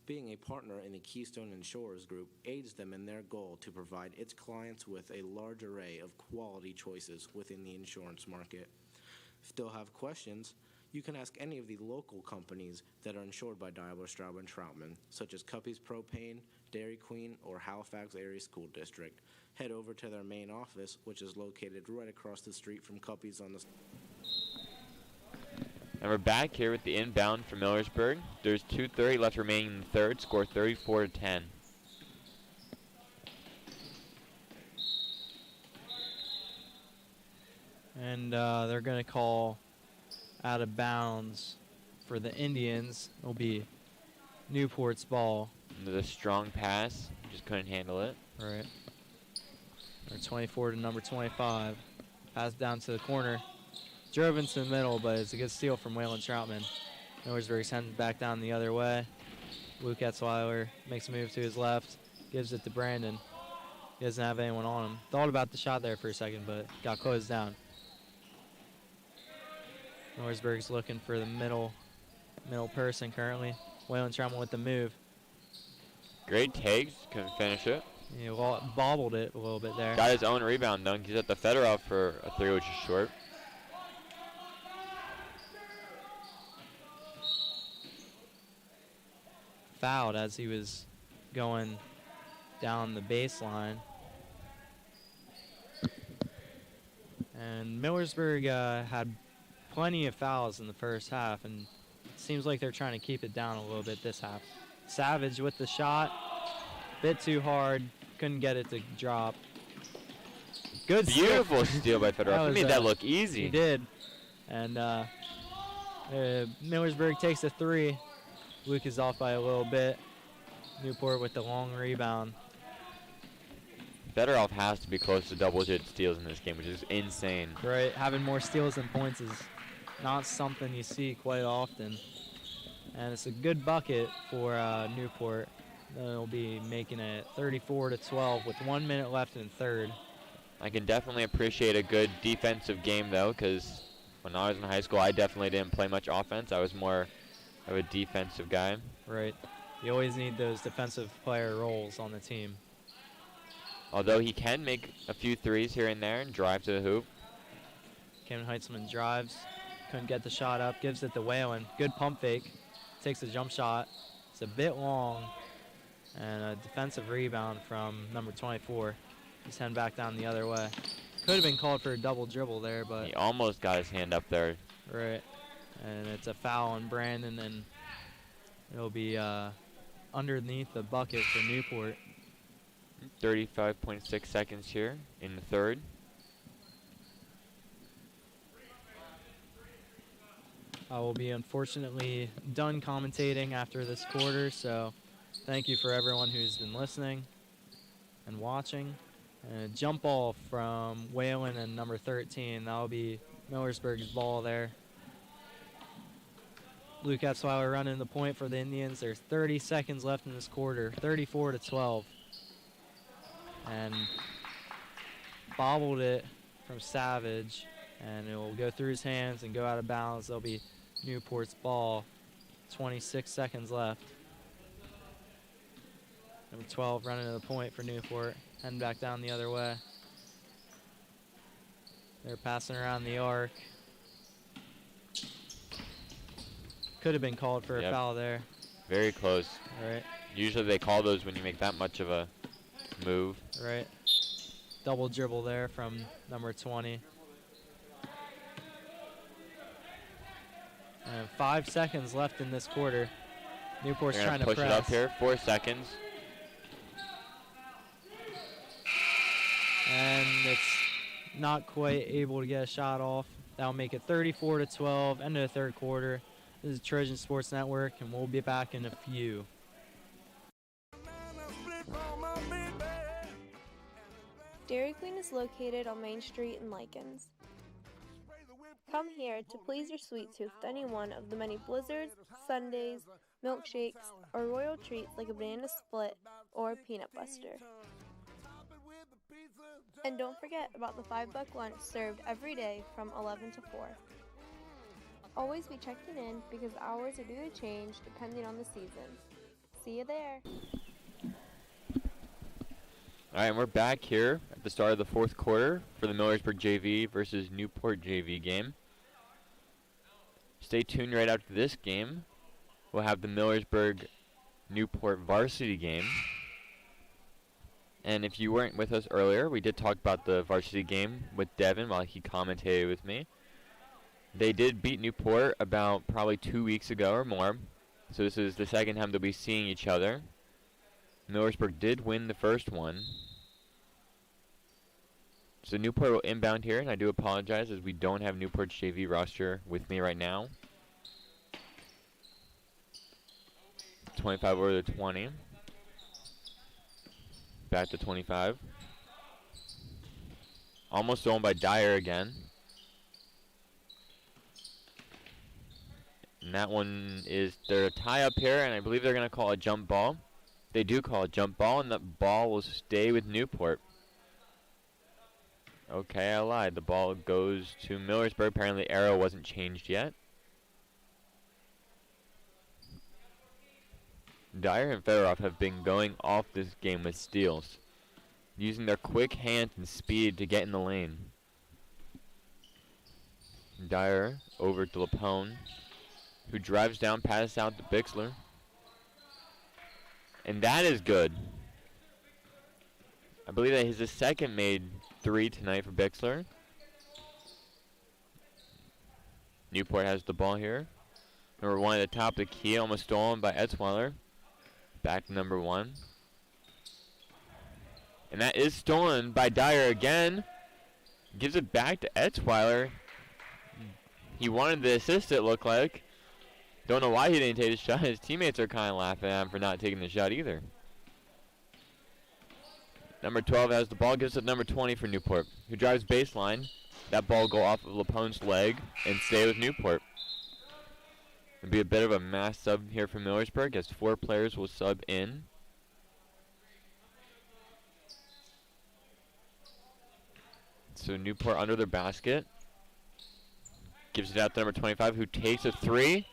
Being a partner in the Keystone Insurers Group aids them in their goal to provide its clients with a large array of quality choices within the insurance market. Still have questions? You can ask any of the local companies that are insured by Daibler, Straub & Troutman, such as Cuppy's Propane, Dairy Queen, or Halifax Area School District. Head over to their main office, which is located right across the street from Cuppy's on the... And we're back here with the inbound for Millersburg. There's 2:30 left remaining in the third. Score 34-10. And they're going to call out of bounds for the Indians. It'll be Newport's ball. Another strong pass. Just couldn't handle it. Right. Number 24 to number 25. Pass down to the corner. Drove into the middle, but it's a good steal from Waylon Troutman. Millersburg sends it back down the other way. Luke Etzweiler makes a move to his left. Gives it to Brandon. He doesn't have anyone on him. Thought about the shot there for a second, but got closed down. Millersburg's looking for the middle person currently. Waylon Troutman with the move. Great takes. Couldn't finish it. He bobbled it a little bit there. Got his own rebound dunk. He's at the Federoff for a 3, which is short. fouled as he was going down the baseline. And Millersburg had plenty of fouls in the first half, and it seems like they're trying to keep it down a little bit this half. Savage with the shot, bit too hard, couldn't get it to drop. Good Beautiful steal by Fedorov. He made that look easy. He did. And Millersburg takes a 3. Luke is off by a little bit. Newport with the long rebound. Fedorov has to be close to double-digit steals in this game, which is insane. Right, having more steals than points is not something you see quite often. And it's a good bucket for Newport. They'll be making it 34-12 with 1 minute left in third. I can definitely appreciate a good defensive game, though, because when I was in high school, I definitely didn't play much offense. I was more of a defensive guy. Right. You always need those defensive player roles on the team. Although he can make a few threes here and there and drive to the hoop. Kevin Heitzman drives. Couldn't get the shot up. Gives it to Whalen. Good pump fake. Takes a jump shot. It's a bit long. And a defensive rebound from number 24. He's heading back down the other way. Could have been called for a double dribble there, but... He almost got his hand up there. Right. And it's a foul on Brandon, and it'll be underneath the bucket for Newport. 35.6 seconds here in the third. I will be unfortunately done commentating after this quarter, so thank you for everyone who's been listening and watching. And a jump ball from Whalen and number 13. That'll be Millersburg's ball there. Luke Etzweiler running the point for the Indians. There's 30 seconds left in this quarter, 34-12. And bobbled it from Savage, and it will go through his hands and go out of bounds. There'll be Newport's ball. 26 seconds left. Number 12 running to the point for Newport, heading back down the other way. They're passing around the arc. Could have been called for a foul there. Very close. Right. Usually they call those when you make that much of a move. Right. Double dribble there from number 20. And 5 seconds left in this quarter. Newport's trying to push press. it up here. 4 seconds. And it's not quite able to get a shot off. That'll make it 34-12, end of the third quarter. This is Trojan Sports Network, and we'll be back in a few. Dairy Queen is located on Main Street in Likens. Come here to please your sweet tooth with any one of the many blizzards, sundaes, milkshakes, or royal treats like a banana split or a peanut buster. And don't forget about the $5 lunch served every day from 11 to 4. Always be checking in because hours are due to change depending on the season. See you there. All right, and we're back here at the start of the fourth quarter for the Millersburg JV versus Newport JV game. Stay tuned right after this game. We'll have the Millersburg Newport varsity game. And if you weren't with us earlier, we did talk about the varsity game with Devin while he commentated with me. They did beat Newport about probably 2 weeks ago or more. So this is the second time they'll be seeing each other. Millersburg did win the first one. So Newport will inbound here, and I do apologize as we don't have Newport's JV roster with me right now. 25 over to 20. Back to 25. Almost stolen by Dyer again. And that one is their tie up here, and I believe they're going to call a jump ball. They do call a jump ball, and the ball will stay with Newport. Okay, I lied. The ball goes to Millersburg. Apparently the arrow wasn't changed yet. Dyer and Fedorov have been going off this game with steals, using their quick hands and speed to get in the lane. Dyer over to Lapone, who drives down, passes out to Bixler. And that is good. I believe that he's the second made 3 tonight for Bixler. Newport has the ball here. Number 1 at the top of the key, almost stolen by Etzweiler. Back to number 1. And that is stolen by Dyer again. Gives it back to Etzweiler. He wanted the assist, it looked like. Don't know why he didn't take the shot. His teammates are kind of laughing at him for not taking the shot either. Number 12 has the ball, gives it number 20 for Newport, who drives baseline. That ball go off of LaPone's leg and stay with Newport. It'll be a bit of a mass sub here for Millersburg as 4 players will sub in. So Newport under their basket. Gives it out to number 25, who takes a 3.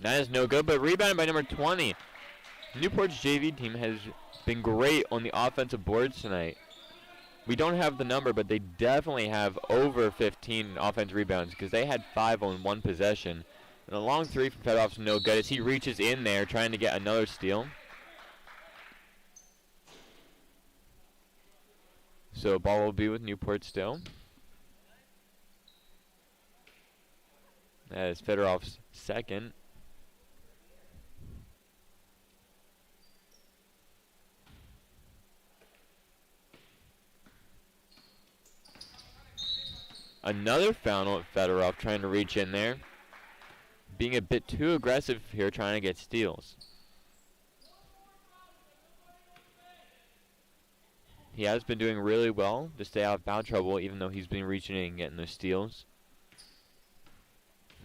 That is no good, but rebounded by number 20. Newport's JV team has been great on the offensive boards tonight. We don't have the number, but they definitely have over 15 offensive rebounds because they had 5 on 1 possession. And a long 3 from Fedoff's no good as he reaches in there trying to get another steal. So ball will be with Newport still. That is Fedorov's second. Another foul at Fedorov trying to reach in there. Being a bit too aggressive here trying to get steals. He has been doing really well to stay out of foul trouble even though he's been reaching in and getting those steals.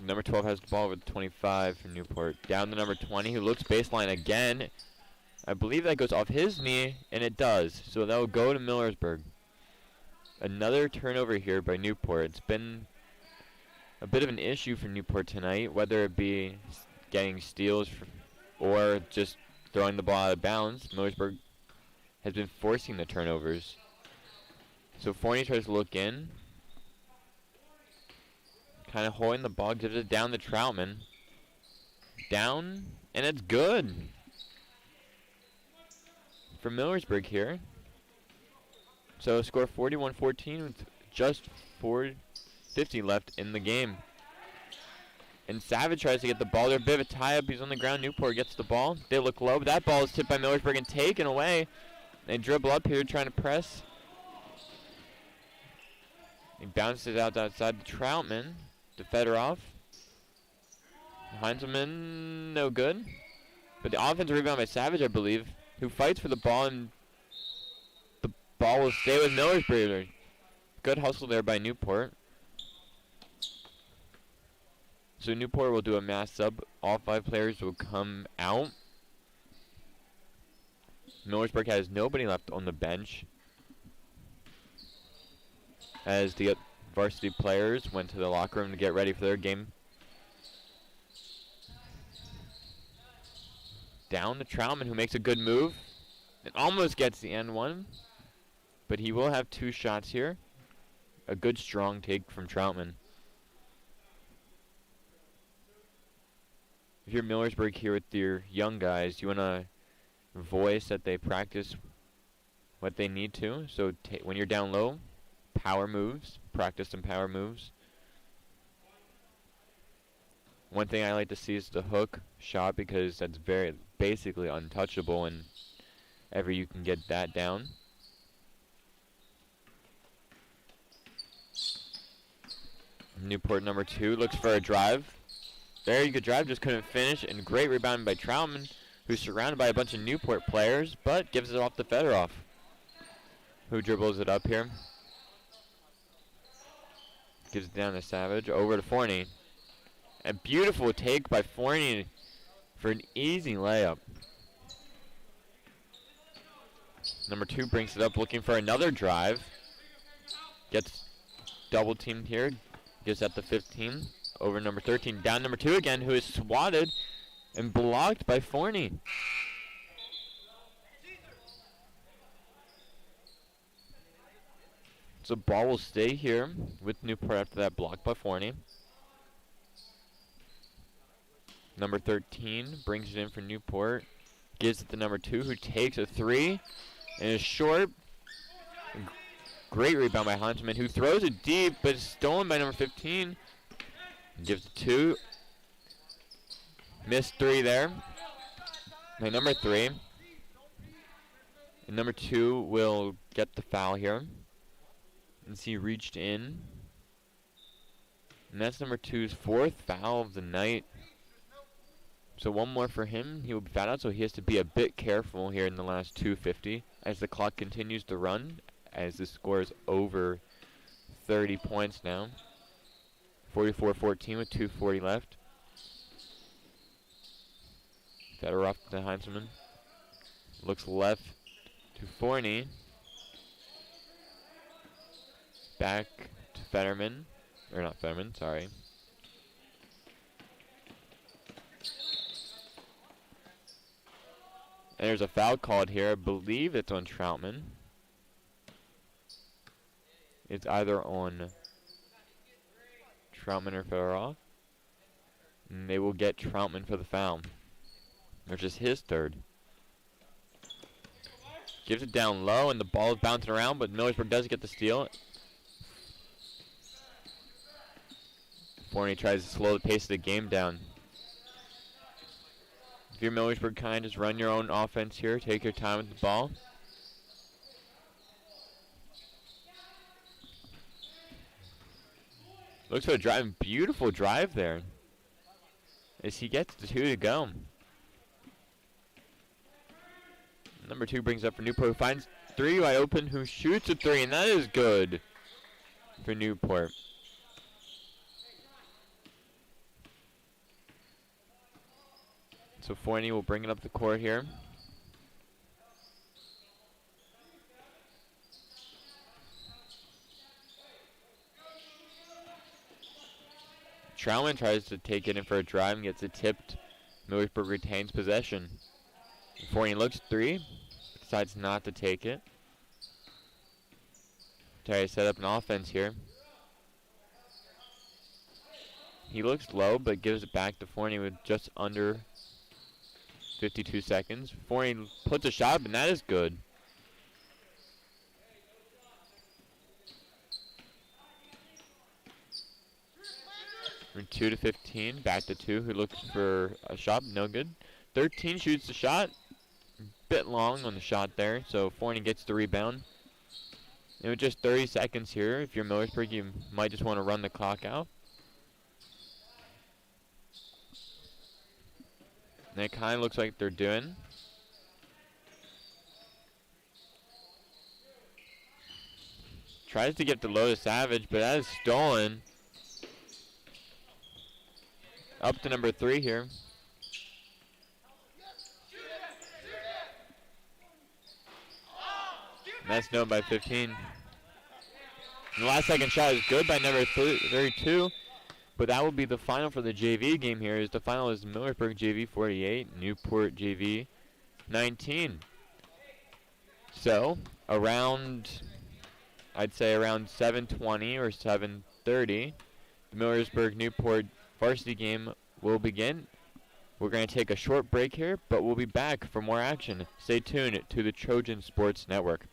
Number 12 has the ball with 25 for Newport. Down to number 20 who looks baseline again. I believe that goes off his knee, and it does. So that will go to Millersburg. Another turnover here by Newport. It's been a bit of an issue for Newport tonight, whether it be getting steals or just throwing the ball out of bounds. Millersburg has been forcing the turnovers. So Forney tries to look in. Kind of holding the ball, gives it down to Troutman. Down, and it's good. For Millersburg here. So score 41-14 with just 4:50 left in the game. And Savage tries to get the ball there. A bit of a tie-up. He's on the ground. Newport gets the ball. They look low, but that ball is tipped by Millersburg and taken away. They dribble up here trying to press. He bounces out outside to Troutman. To Fedorov. Heinzelman, no good. But the offensive rebound by Savage, I believe, who fights for the ball, and the ball will stay with Millersburg. Good hustle there by Newport. So Newport will do a mass sub. All 5 players will come out. Millersburg has nobody left on the bench, as the Varsity players went to the locker room to get ready for their game. Down to Troutman, who makes a good move. It almost gets the end one, but he will have 2 shots here. A good strong take from Troutman. If you're Millersburg here with your young guys, you want to voice that they practice what they need to. So when you're down low, power moves, practice some power moves. One thing I like to see is the hook shot because that's very basically untouchable and ever you can get that down. Newport number 2 looks for a drive. Very good drive, just couldn't finish, and great rebound by Troutman, who's surrounded by a bunch of Newport players, but gives it off to Fedorov, who dribbles it up here. Gives it down to Savage, over to Forney. A beautiful take by Forney for an easy layup. Number 2 brings it up, looking for another drive. Gets double teamed here. Gives that to 15. Over number 13. Down number 2 again, who is swatted and blocked by Forney. So ball will stay here with Newport after that block by Forney. Number 13 brings it in for Newport. Gives it to number 2, who takes a 3 and is short. Great rebound by Huntsman, who throws it deep, but it's stolen by number 15. Gives it 2. Missed 3 there. By number 3. And number 2 will get the foul here. And he reached in. And that's number 2's 4th foul of the night. So one more for him. He will be fouled out, so he has to be a bit careful here in the last 2:50 as the clock continues to run, as the score is over 30 points now. 44-14 with 2:40 left. Federer off to Heinzelman. Looks left to Forney. Back to Fetterman. Or not Fetterman, sorry. And there's a foul called here. I believe it's on Troutman. It's either on Troutman or Fedorov. And they will get Troutman for the foul, which is his 3rd. Gives it down low, and the ball is bouncing around, but Millersburg does get the steal. Forney tries to slow the pace of the game down. If you're Millersburg, kind, just run your own offense here. Take your time with the ball. Looks for a drive. Beautiful drive there. As he gets the 2 to go. Number 2 brings up for Newport, who finds 3 wide open, who shoots a 3, and that is good for Newport. So Forney will bring it up the court here. Troutman tries to take it in for a drive and gets it tipped. Millersburg retains possession. Forney looks 3, decides not to take it. Try to set up an offense here. He looks low, but gives it back to Forney with just under 52 seconds. Forney puts a shot, and that is good. From 2 to 15, back to 2, who looks for a shot, no good. 13 shoots the shot, bit long on the shot there, so Forney gets the rebound. And with just 30 seconds here, if you're Millersburg, you might just want to run the clock out. And it kind of looks like they're doing. Tries to get the low to Savage, but that is stolen. Up to number 3 here. And that's known by 15. And the last second shot is good by number 32. But that will be the final for the JV game here. The final is Millersburg JV 48, Newport JV 19. So, I'd say around 7:20 or 7:30, the Millersburg-Newport varsity game will begin. We're going to take a short break here, but we'll be back for more action. Stay tuned to the Trojan Sports Network.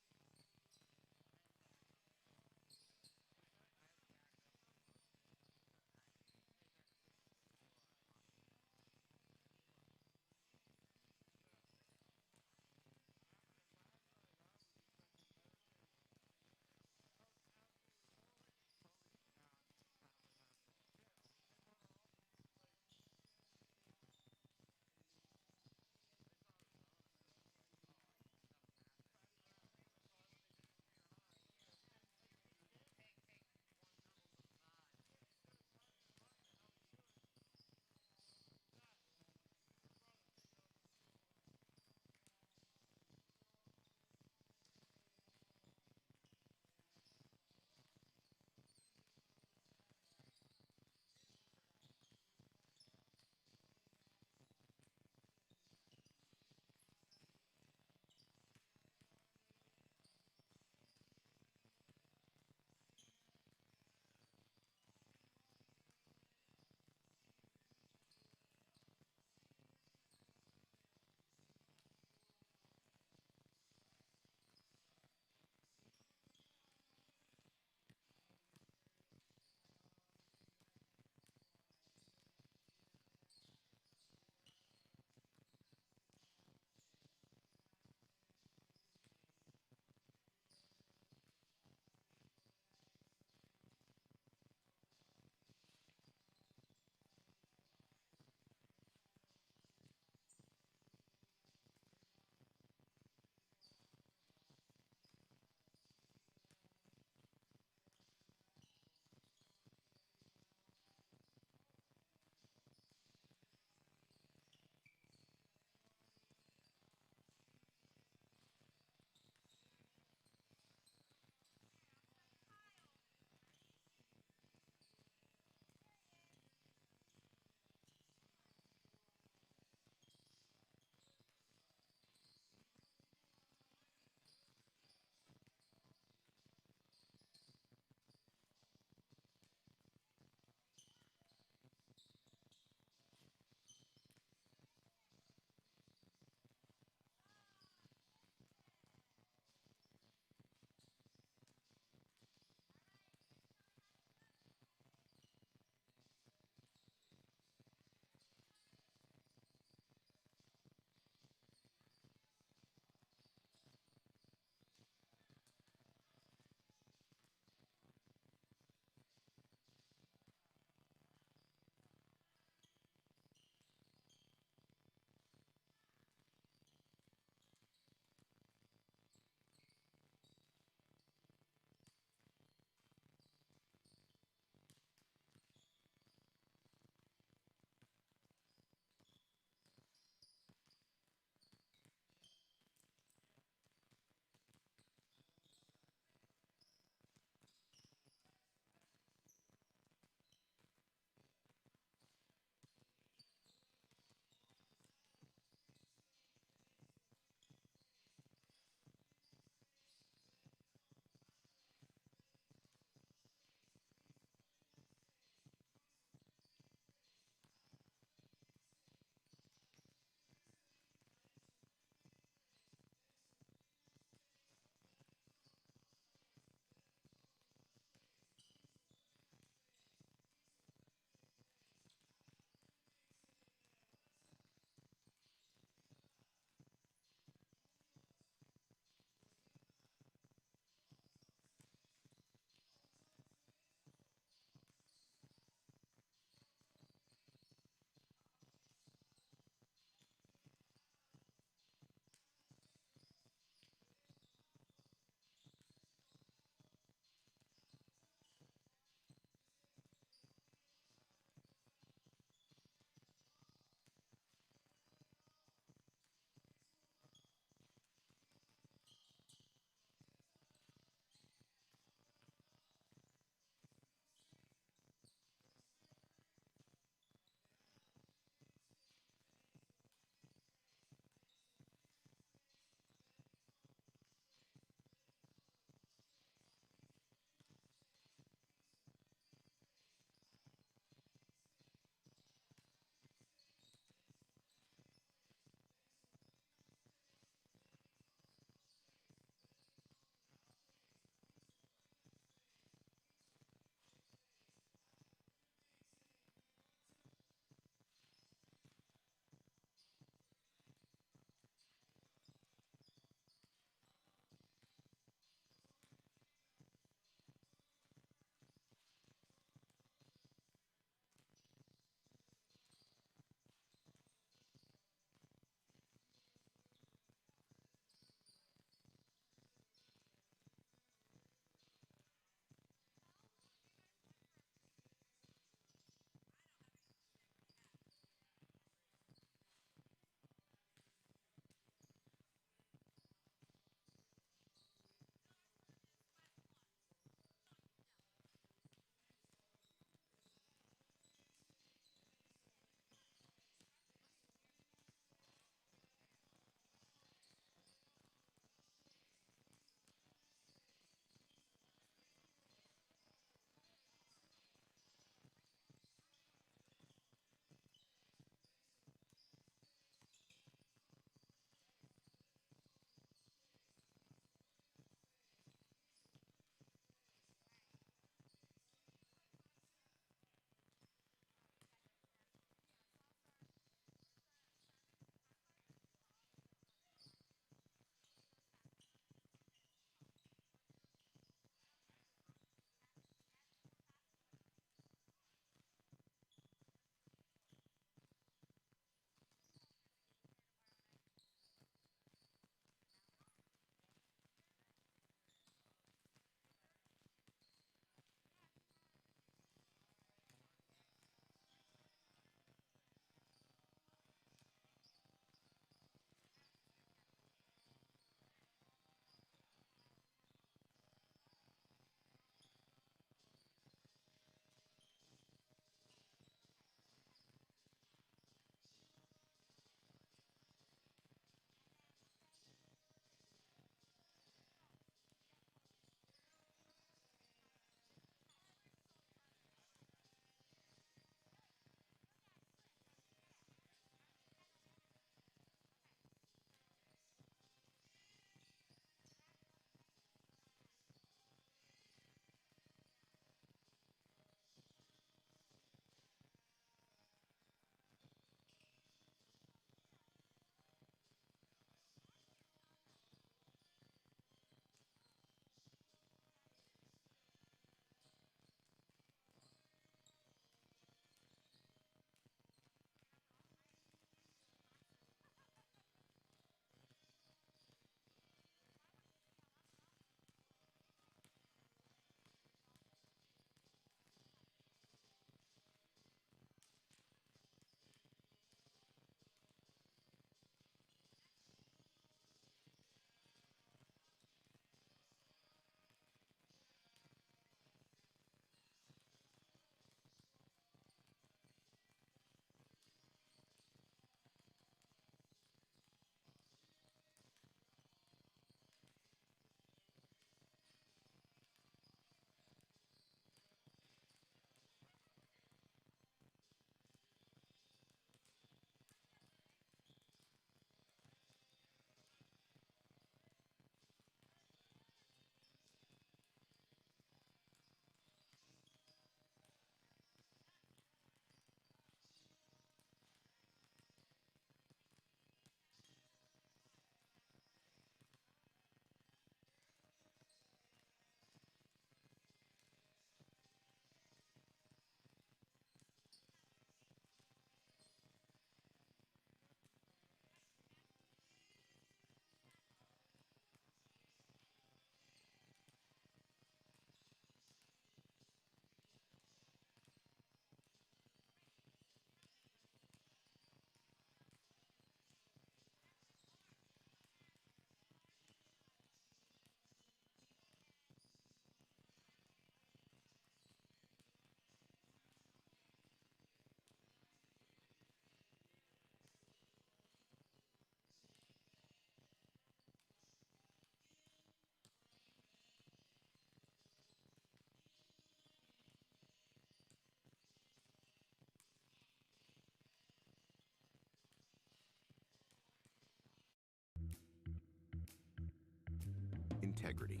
Integrity.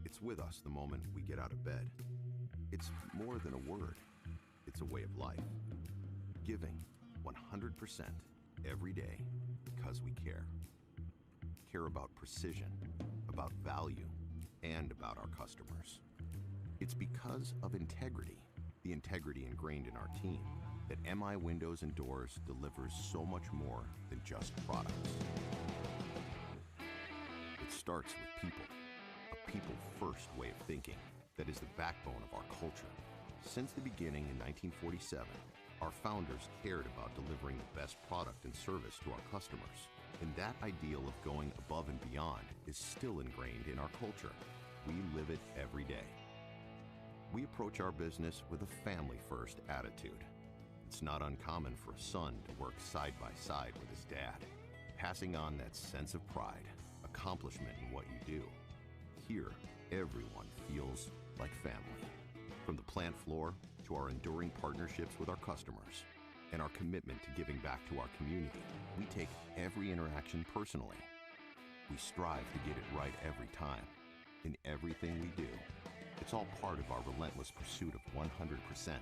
It's with us the moment we get out of bed. It's more than a word. It's a way of life. Giving 100% every day because we care. Care about precision, about value, and about our customers. It's because of integrity, the integrity ingrained in our team, that MI Windows and Doors delivers so much more than just products. It starts with people, a people-first way of thinking that is the backbone of our culture. Since the beginning in 1947, our founders cared about delivering the best product and service to our customers. And that ideal of going above and beyond is still ingrained in our culture. We live it every day. We approach our business with a family-first attitude. It's not uncommon for a son to work side by side with his dad, passing on that sense of pride, accomplishment in what you do. Here, everyone feels like family. From the plant floor to our enduring partnerships with our customers and our commitment to giving back to our community, we take every interaction personally. We strive to get it right every time. In everything we do, it's all part of our relentless pursuit of 100%.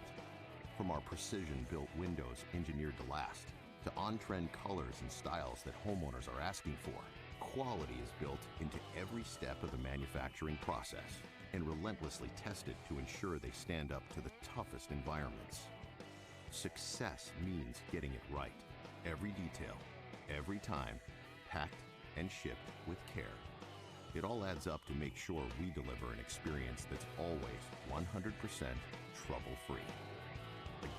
From our precision-built windows engineered to last, to on-trend colors and styles that homeowners are asking for, quality is built into every step of the manufacturing process and relentlessly tested to ensure they stand up to the toughest environments. Success means getting it right. Every detail, every time, packed and shipped with care. It all adds up to make sure we deliver an experience that's always 100% trouble-free.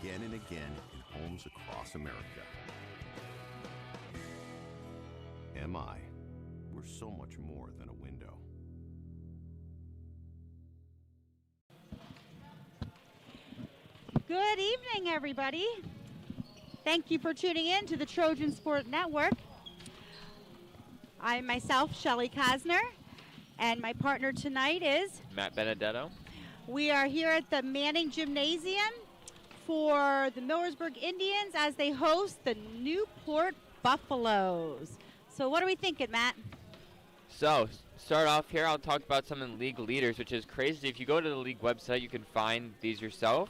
Again and again in homes across America. MI, we're so much more than a window. Good evening, everybody. Thank you for tuning in to the Trojan Sport Network. I'm myself, Shelly Kosner, and my partner tonight is Matt Benedetto. We are here at the Manning Gymnasium for the Millersburg Indians as they host the Newport Buffaloes. So what are we thinking, Matt? So, start off here, I'll talk about some of the league leaders, which is crazy. If you go to the league website, you can find these yourself.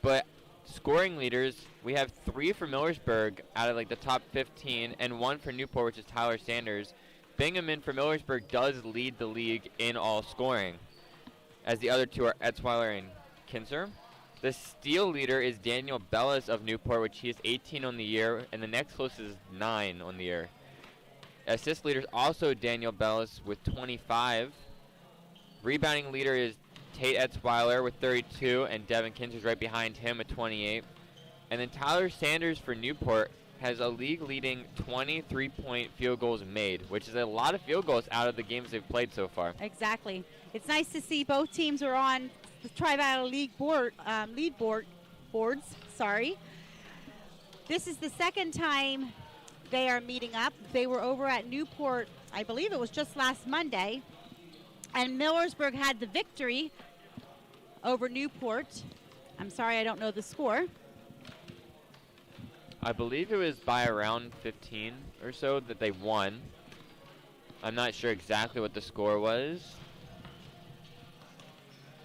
But scoring leaders, we have 3 for Millersburg out of like the top 15, and 1 for Newport, which is Tyler Sanders. Bingaman for Millersburg does lead the league in all scoring, as the other 2 are Etzweiler and Kinzer. The steal leader is Daniel Bellis of Newport, which he is 18 on the year, and the next closest is 9 on the year. Assist leader is also Daniel Bellis with 25. Rebounding leader is Tate Etzweiler with 32, and Devin Kinzer right behind him with 28. And then Tyler Sanders for Newport has a league-leading 23-point field goals made, which is a lot of field goals out of the games they've played so far. Exactly. It's nice to see both teams are on the Tri-Valley League boards. This is the second time they are meeting up. They were over at Newport, I believe it was just last Monday, and Millersburg had the victory over Newport. I'm sorry, I don't know the score. I believe it was by around 15 or so that they won. I'm not sure exactly what the score was.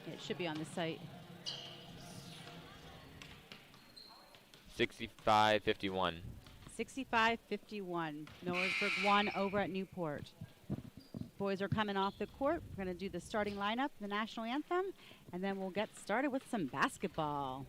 It should be on the site. 65-51. 65-51. Millersburg won over at Newport. Boys are coming off the court. We're going to do the starting lineup, the national anthem, and then we'll get started with some basketball.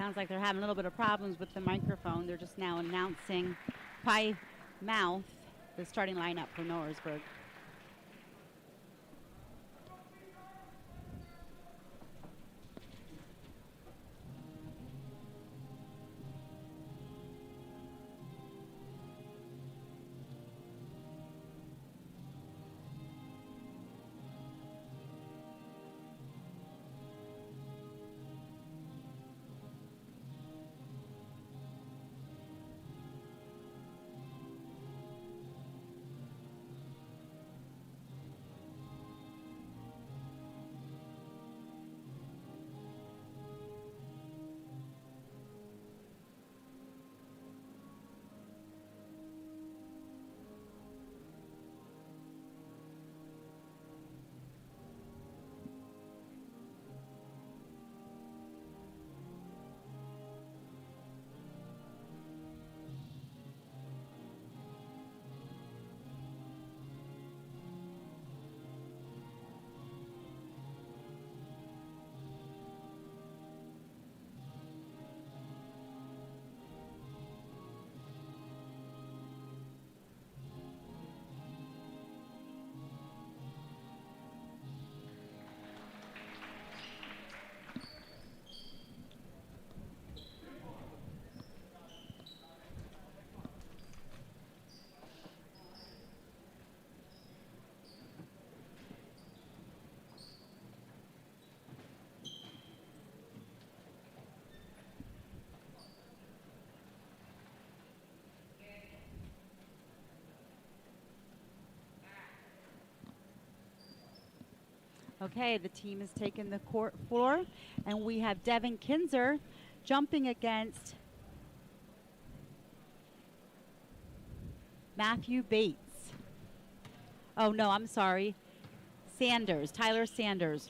Sounds like they're having a little bit of problems with the microphone. They're just now announcing by mouth the starting lineup for Millersburg. Okay, the team has taken the court floor, and we have Devin Kinzer jumping against Matthew Bates. Oh, no, I'm sorry. Sanders, Tyler Sanders.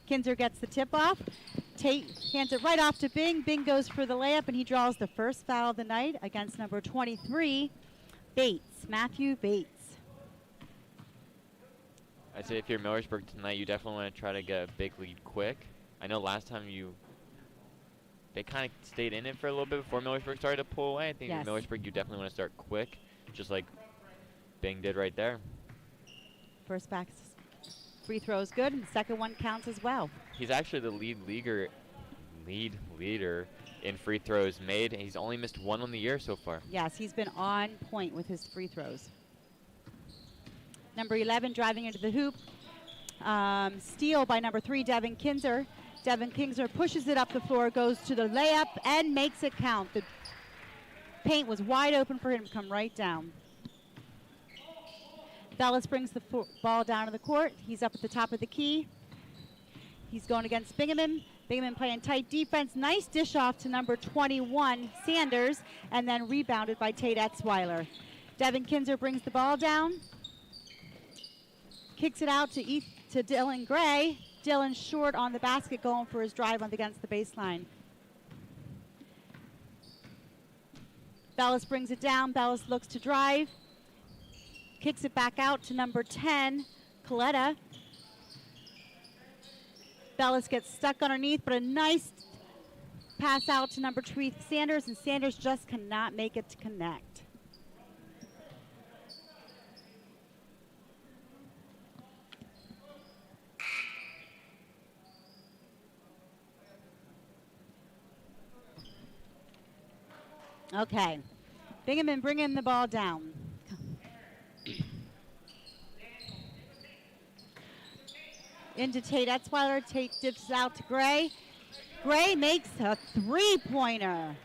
Kinzer gets the tip off. Tate hands it right off to Bing. Bing goes for the layup, and he draws the first foul of the night against number 23, Bates, Matthew Bates. I'd say if you're Millersburg tonight, you definitely want to try to get a big lead quick. I know last time they kind of stayed in it for a little bit before Millersburg started to pull away. I think Yes. if you're Millersburg, you definitely want to start quick, just like Bing did right there. First back free throw is good, and the second one counts as well. He's actually the lead leader in free throws made. He's only missed one on the year so far. Yes, he's been on point with his free throws. Number 11 driving into the hoop. Steal by number 3, Devin Kinzer. Devin Kinzer pushes it up the floor, goes to the layup, and makes it count. The paint was wide open for him to come right down. Bellis brings the ball down to the court. He's up at the top of the key. He's going against Bingaman. Bingaman playing tight defense. Nice dish off to number 21, Sanders, and then rebounded by Tate Etzweiler. Devin Kinzer brings the ball down. Kicks it out to Dylan Gray. Dylan short on the basket, going for his drive against the baseline. Bellis brings it down. Bellis looks to drive. Kicks it back out to number 10, Coletta. Bellis gets stuck underneath, but a nice pass out to number 3, Sanders, and Sanders just cannot make it to connect. Okay, Bingaman bringing the ball down. Into Tate Etzweiler. Tate dips out to Gray. Gray makes a three-pointer.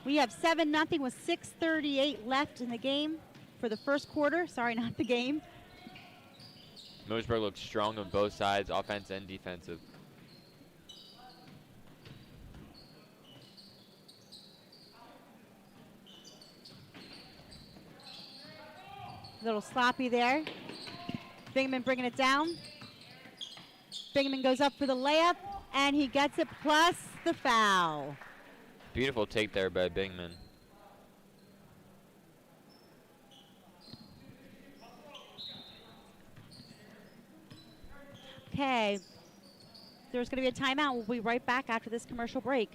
We have 7-0 with 6:38 left in the game for the first quarter. Sorry, not the game. Millersburg looks strong on both sides, offense and defensive. A little sloppy there. Bingaman bringing it down. Bingaman goes up for the layup, and he gets it plus the foul. Beautiful take there by Bingman. Okay. There's going to be a timeout. We'll be right back after this commercial break.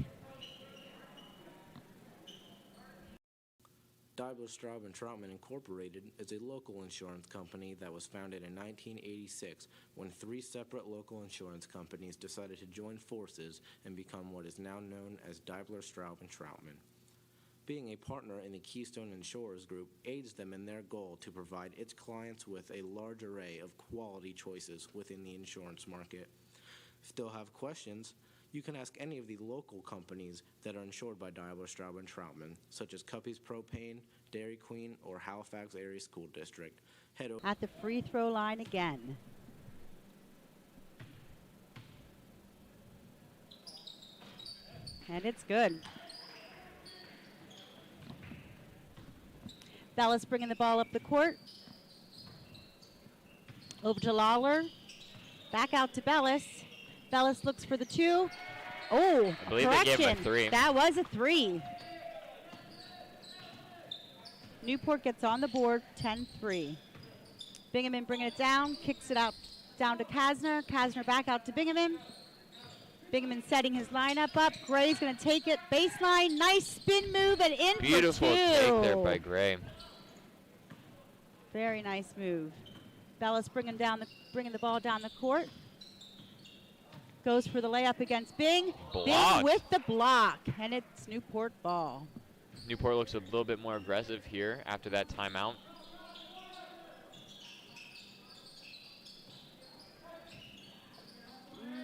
Daimler, Straub & Troutman Incorporated is a local insurance company that was founded in 1986 when 3 separate local insurance companies decided to join forces and become what is now known as Daimler, Straub & Troutman. Being a partner in the Keystone Insurers Group aids them in their goal to provide its clients with a large array of quality choices within the insurance market. Still have questions? You can ask any of the local companies that are insured by Daimler, Straub & Troutman, such as Cuppy's Propane, Dairy Queen, or Halifax Area School District. Head over At the free throw line again. And it's good. Bellis bringing the ball up the court. Over to Lawler. Back out to Bellis. Bellis looks for the 2. Oh, I believe correction. they gave him a 3. That was a 3. Newport gets on the board, 10-3. Bingaman bringing it down, kicks it out down to Kasner. Kasner back out to Bingaman. Bingaman setting his lineup up. Gray's going to take it baseline. Nice spin move and in Beautiful for 2. take there by Gray. Very nice move. Bellis bringing the ball down the court. Goes for the layup against Bing. Blocked. Bing with the block, and it's Newport ball. Newport looks a little bit more aggressive here after that timeout.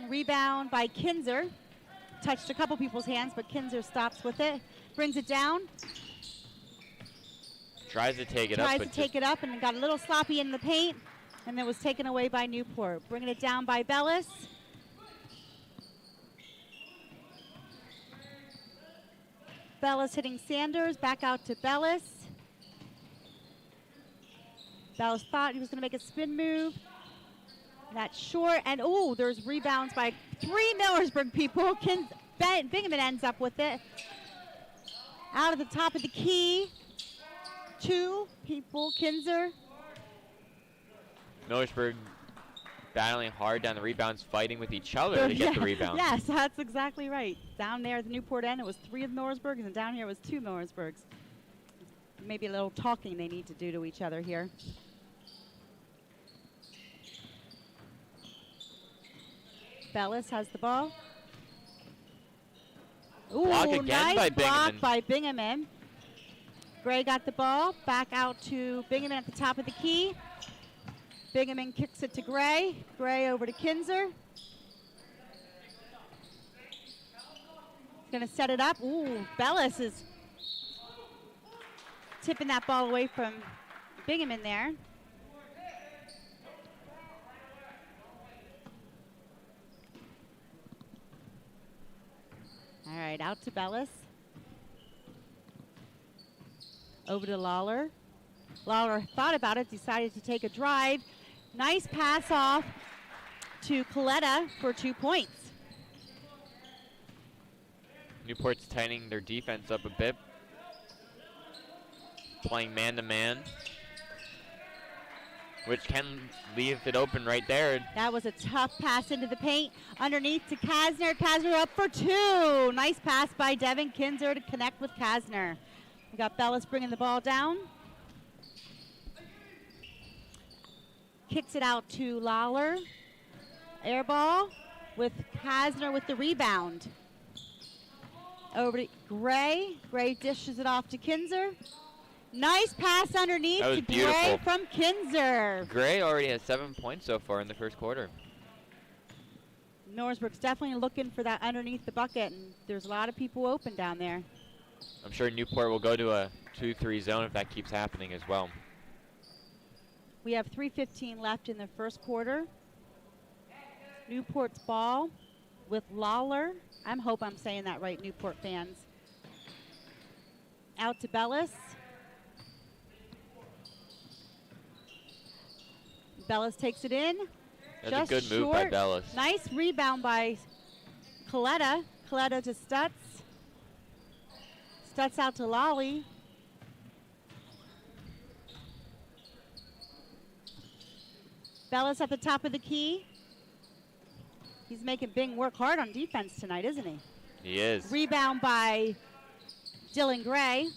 Rebound by Kinzer. Touched a couple people's hands, but Kinzer stops with it. Brings it down. Tries to take it up. Tries to take it up and got a little sloppy in the paint, and then was taken away by Newport. Bringing it down by Bellis. Bellis hitting Sanders, back out to Bellis. Bellis thought he was going to make a spin move. That's short, and oh, there's rebounds by 3 Millersburg people. Bingaman ends up with it. Out of the top of the key, 2 people, Kinzer. Millersburg battling hard down the rebounds, fighting with each other to get the rebound. Yes, that's exactly right. Down there at the Newport end, it was 3 of Millersburgs, and down here it was 2 Millersburgs. Maybe a little talking they need to do to each other here. Bellis has the ball. Ooh, Block again nice by block Bingaman. by Bingaman. Gray got the ball, back out to Bingaman at the top of the key. Bingaman kicks it to Gray. Gray over to Kinzer. Going to set it up. Ooh, Bellis is tipping that ball away from Bingaman there. All right, out to Bellis. Over to Lawler. Lawler thought about it, decided to take a drive. Nice pass off to Coletta for 2 points. Newport's tightening their defense up a bit. Playing man-to-man, which can leave it open right there. That was a tough pass into the paint. Underneath to Kasner. Kasner up for 2. Nice pass by Devin Kinzer to connect with Kasner. We got Bellis bringing the ball down. Kicks it out to Lawler. Air ball with Kasner with the rebound. Over to Gray. Gray dishes it off to Kinzer. Nice pass underneath That was to beautiful. Gray from Kinzer. Gray already has 7 points so far in the first quarter. Millersburg's definitely looking for that underneath the bucket, and there's a lot of people open down there. I'm sure Newport will go to a 2-3 zone if that keeps happening as well. We have 3:15 left in the first quarter. Newport's ball with Lawler. I hope I'm saying that right, Newport fans. Out to Bellis. Bellis takes it in. That's Just a good move by short. Bellis. Nice rebound by Coletta. Coletta to Stutz. Stutz out to Lolly. Bellis at the top of the key. He's making Bing work hard on defense tonight, isn't he? He is. Rebound by Dylan Gray.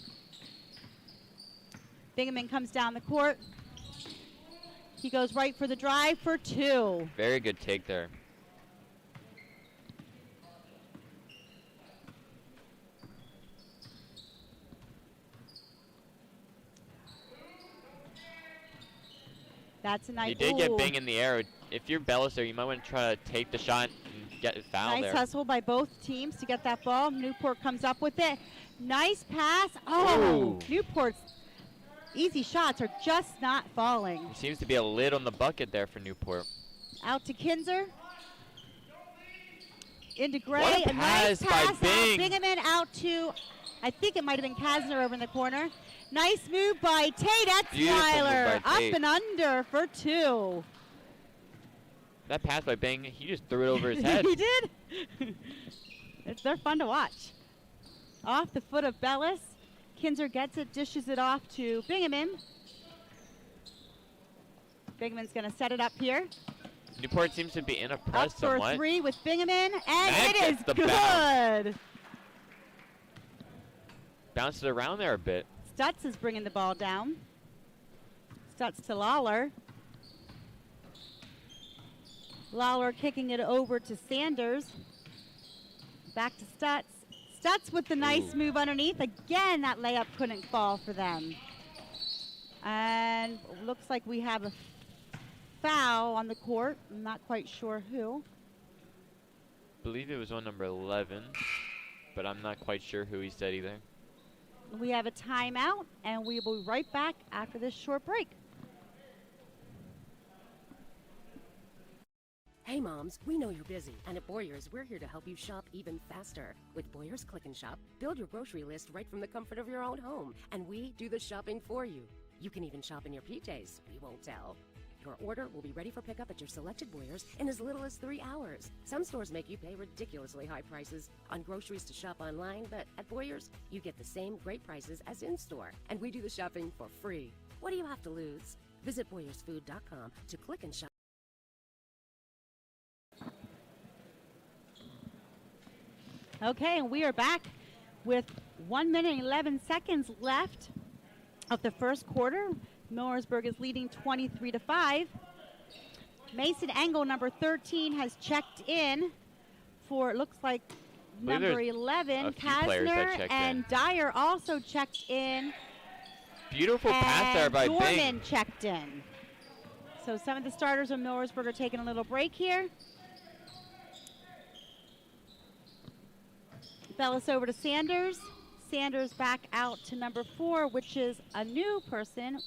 Bingaman comes down the court. He goes right for the drive for 2. Very good take there. That's a nice. He did get Bing in the air. If you're Bellis there, you might want to try to take the shot and get a foul nice there. Nice hustle by both teams to get that ball. Newport comes up with it. Nice pass. Oh, Newport's easy shots are just not falling. There seems to be a lid on the bucket there for Newport. Out to Kinzer. Into Gray. What a nice pass by Bing. Bingaman out to, I think it might have been Kasner over in the corner. Nice move by Tate Etzweiler. Up and under for 2. That pass by Bing, he just threw it over his head. He did. They're fun to watch. Off the foot of Bellis. Kinzer gets it, dishes it off to Bingaman. Bingaman's going to set it up here. Newport seems to be in a press up for somewhat. 3 with Bingaman, and that it is good. Bounced it around there a bit. Stutz is bringing the ball down. Stutz to Lawler. Lawler kicking it over to Sanders. Back to Stutz. Stutz with the nice move underneath. Again, that layup couldn't fall for them. And looks like we have a foul on the court. I'm not quite sure who. I believe it was on number 11, but I'm not quite sure who he said either. We have a timeout, and we will be right back after this short break. Hey moms, we know you're busy, and at Boyer's, we're here to help you shop even faster. With Boyer's Click and Shop, build your grocery list right from the comfort of your own home, and we do the shopping for you. You can even shop in your PJs, we won't tell. Your order will be ready for pickup at your selected Boyer's in as little as 3 hours. Some stores make you pay ridiculously high prices on groceries to shop online, but at Boyer's, you get the same great prices as in-store, and we do the shopping for free. What do you have to lose? Visit BoyersFood.com to click and shop. Okay, and we are back with 1 minute and 11 seconds left of the first quarter. Millersburg is leading 23-5. Mason Engel, number 13, has checked in for, it looks like, number 11. Kasner and Dyer also checked in. Beautiful pass there by Dorman Bing. Checked in. So some of the starters of Millersburg are taking a little break here. Bellis over to Sanders. Sanders back out to number 4, which is a new person,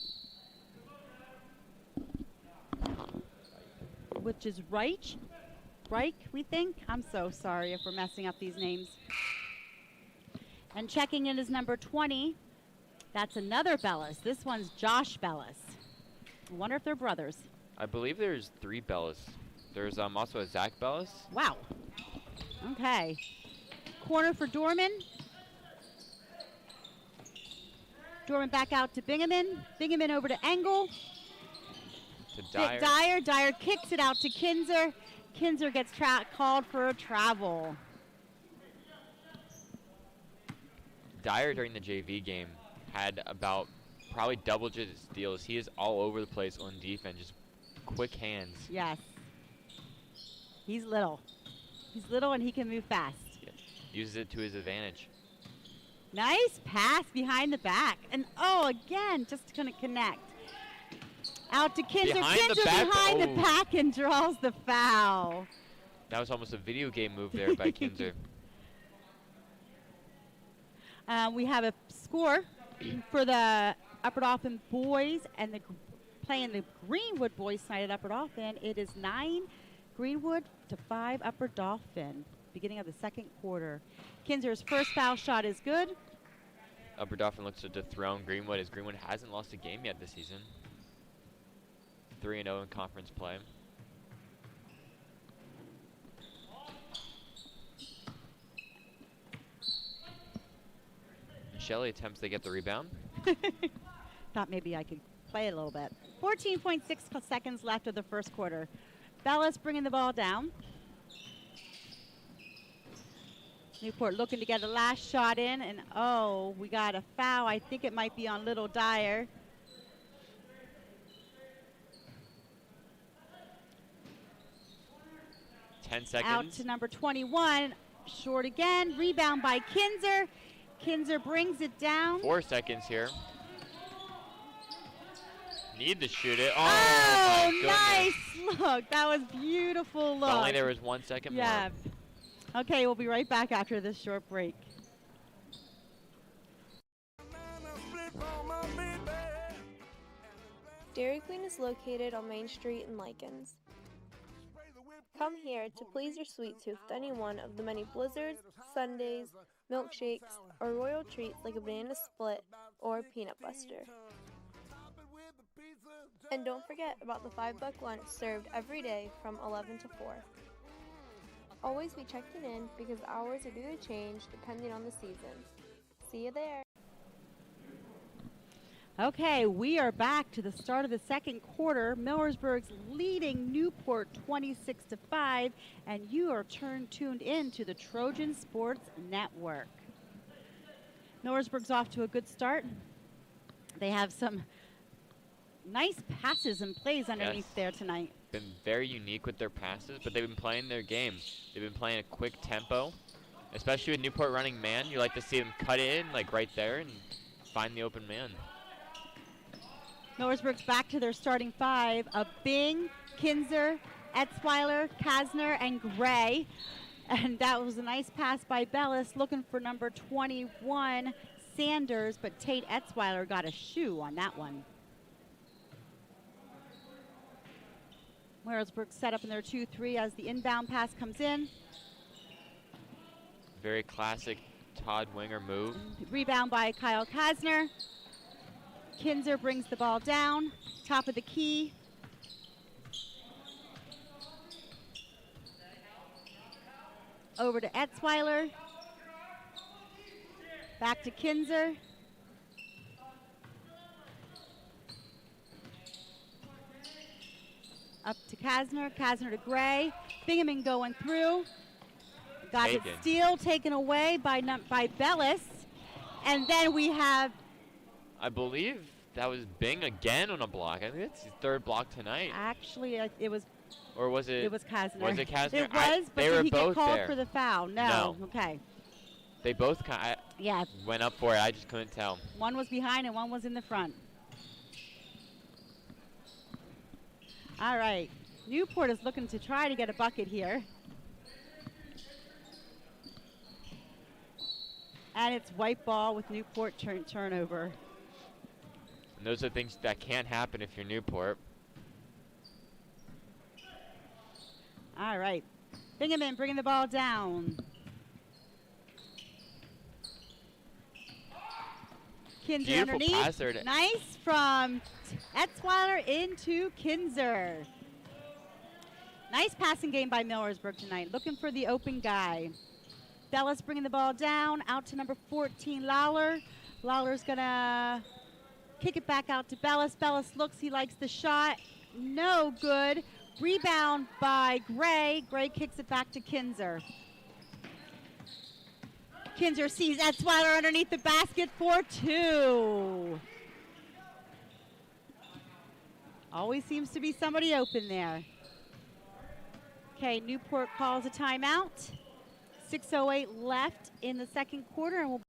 which is Reich, we think. I'm so sorry if we're messing up these names. And checking in is number 20. That's another Bellis. This one's Josh Bellis. I wonder if they're brothers. I believe there's 3 Bellis. There's also a Zach Bellis. Wow. Okay. Corner for Dorman. Dorman back out to Bingaman. Bingaman over to Engel. To Dyer. Dyer kicks it out to Kinzer. Kinzer gets called for a travel. Dyer during the JV game had about probably double-digit steals. He is all over the place on defense, just quick hands. Yes. He's little. He's little and he can move fast. Yeah. Uses it to his advantage. Nice pass behind the back. And again, just couldn't connect. Out to Kinzer. Kinzer behind the back and draws the foul. That was almost a video game move there by Kinzer. We have a score for the Upper Dauphin boys and playing the Greenwood boys side at Upper Dauphin. It is 9 Greenwood to 5 Upper Dauphin, beginning of the second quarter. Kinzer's first foul shot is good. Upper Dauphin looks to dethrone Greenwood, as Greenwood hasn't lost a game yet this season. 3-0 in conference play. Shelley attempts to get the rebound. Thought maybe I could play it a little bit. 14.6 seconds left of the first quarter. Bellis bringing the ball down. Newport looking to get a last shot in, and oh, we got a foul. I think it might be on Little Dyer. Out to number 21, short again, rebound by Kinzer. Kinzer brings it down. 4 seconds here. Need to shoot it. Oh, oh my nice look. That was beautiful look. If only there was 1 second more. Yeah. Okay, we'll be right back after this short break. Dairy Queen is located on Main Street in Lycans. Come here to please your sweet tooth with any one of the many blizzards, sundaes, milkshakes, or royal treats like a banana split or a peanut buster. And don't forget about the $5 lunch served every day from 11 to 4. Always be checking in because hours are due to change depending on the season. See you there. Okay, we are back to the start of the second quarter. Millersburg's leading Newport 26-5, and you are tuned in to the Trojan Sports Network. Millersburg's off to a good start. They have some nice passes and plays underneath there tonight. Been very unique with their passes, but they've been playing their game. They've been playing a quick tempo, especially with Newport running man. You like to see them cut in like right there and find the open man. Millersburg's back to their starting 5 of Bing, Kinzer, Etzweiler, Kasner, and Gray. And that was a nice pass by Bellis looking for number 21, Sanders, but Tate Etzweiler got a shoe on that one. Millersburg set up in their 2-3 as the inbound pass comes in. Very classic Todd Winger move. Rebound by Kyle Kasner. Kinzer brings the ball down, top of the key. Over to Etzweiler. Back to Kinzer. Up to Kasner, Kasner to Gray. Bingaman going through. Got the steal taken away by Bellis. And then we have, I believe that was Bing again on a block. I think it's his 3rd block tonight. Actually, it was. Or was it? It was Kasner. Was it Kasner? It was, but did he get called for the foul? No. Okay. They both went up for it. I just couldn't tell. One was behind and one was in the front. All right. Newport is looking to try to get a bucket here. And it's white ball with Newport turnover. And those are things that can't happen if you're Newport. All right. Bingaman bringing the ball down. Kinzer Beautiful underneath. pass there. Nice from Etzweiler into Kinzer. Nice passing game by Millersburg tonight. Looking for the open guy. Bellis bringing the ball down. Out to number 14, Lawler. Lawler's going to kick it back out to Bellis. Bellis looks. He likes the shot. No good. Rebound by Gray. Gray kicks it back to Kinzer. Kinzer sees Etzweiler underneath the basket for 2. Always seems to be somebody open there. Okay, Newport calls a timeout. 6:08 left in the second quarter, and we'll.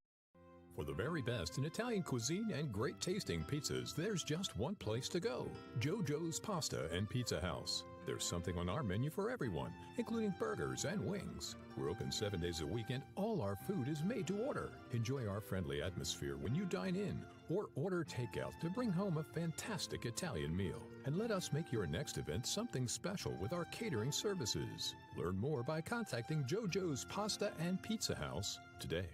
For the very best in Italian cuisine and great tasting pizzas, there's just one place to go. JoJo's Pasta and Pizza House. There's something on our menu for everyone, including burgers and wings. We're open 7 days a week and all our food is made to order. Enjoy our friendly atmosphere when you dine in or order takeout to bring home a fantastic Italian meal. And let us make your next event something special with our catering services. Learn more by contacting JoJo's Pasta and Pizza House today.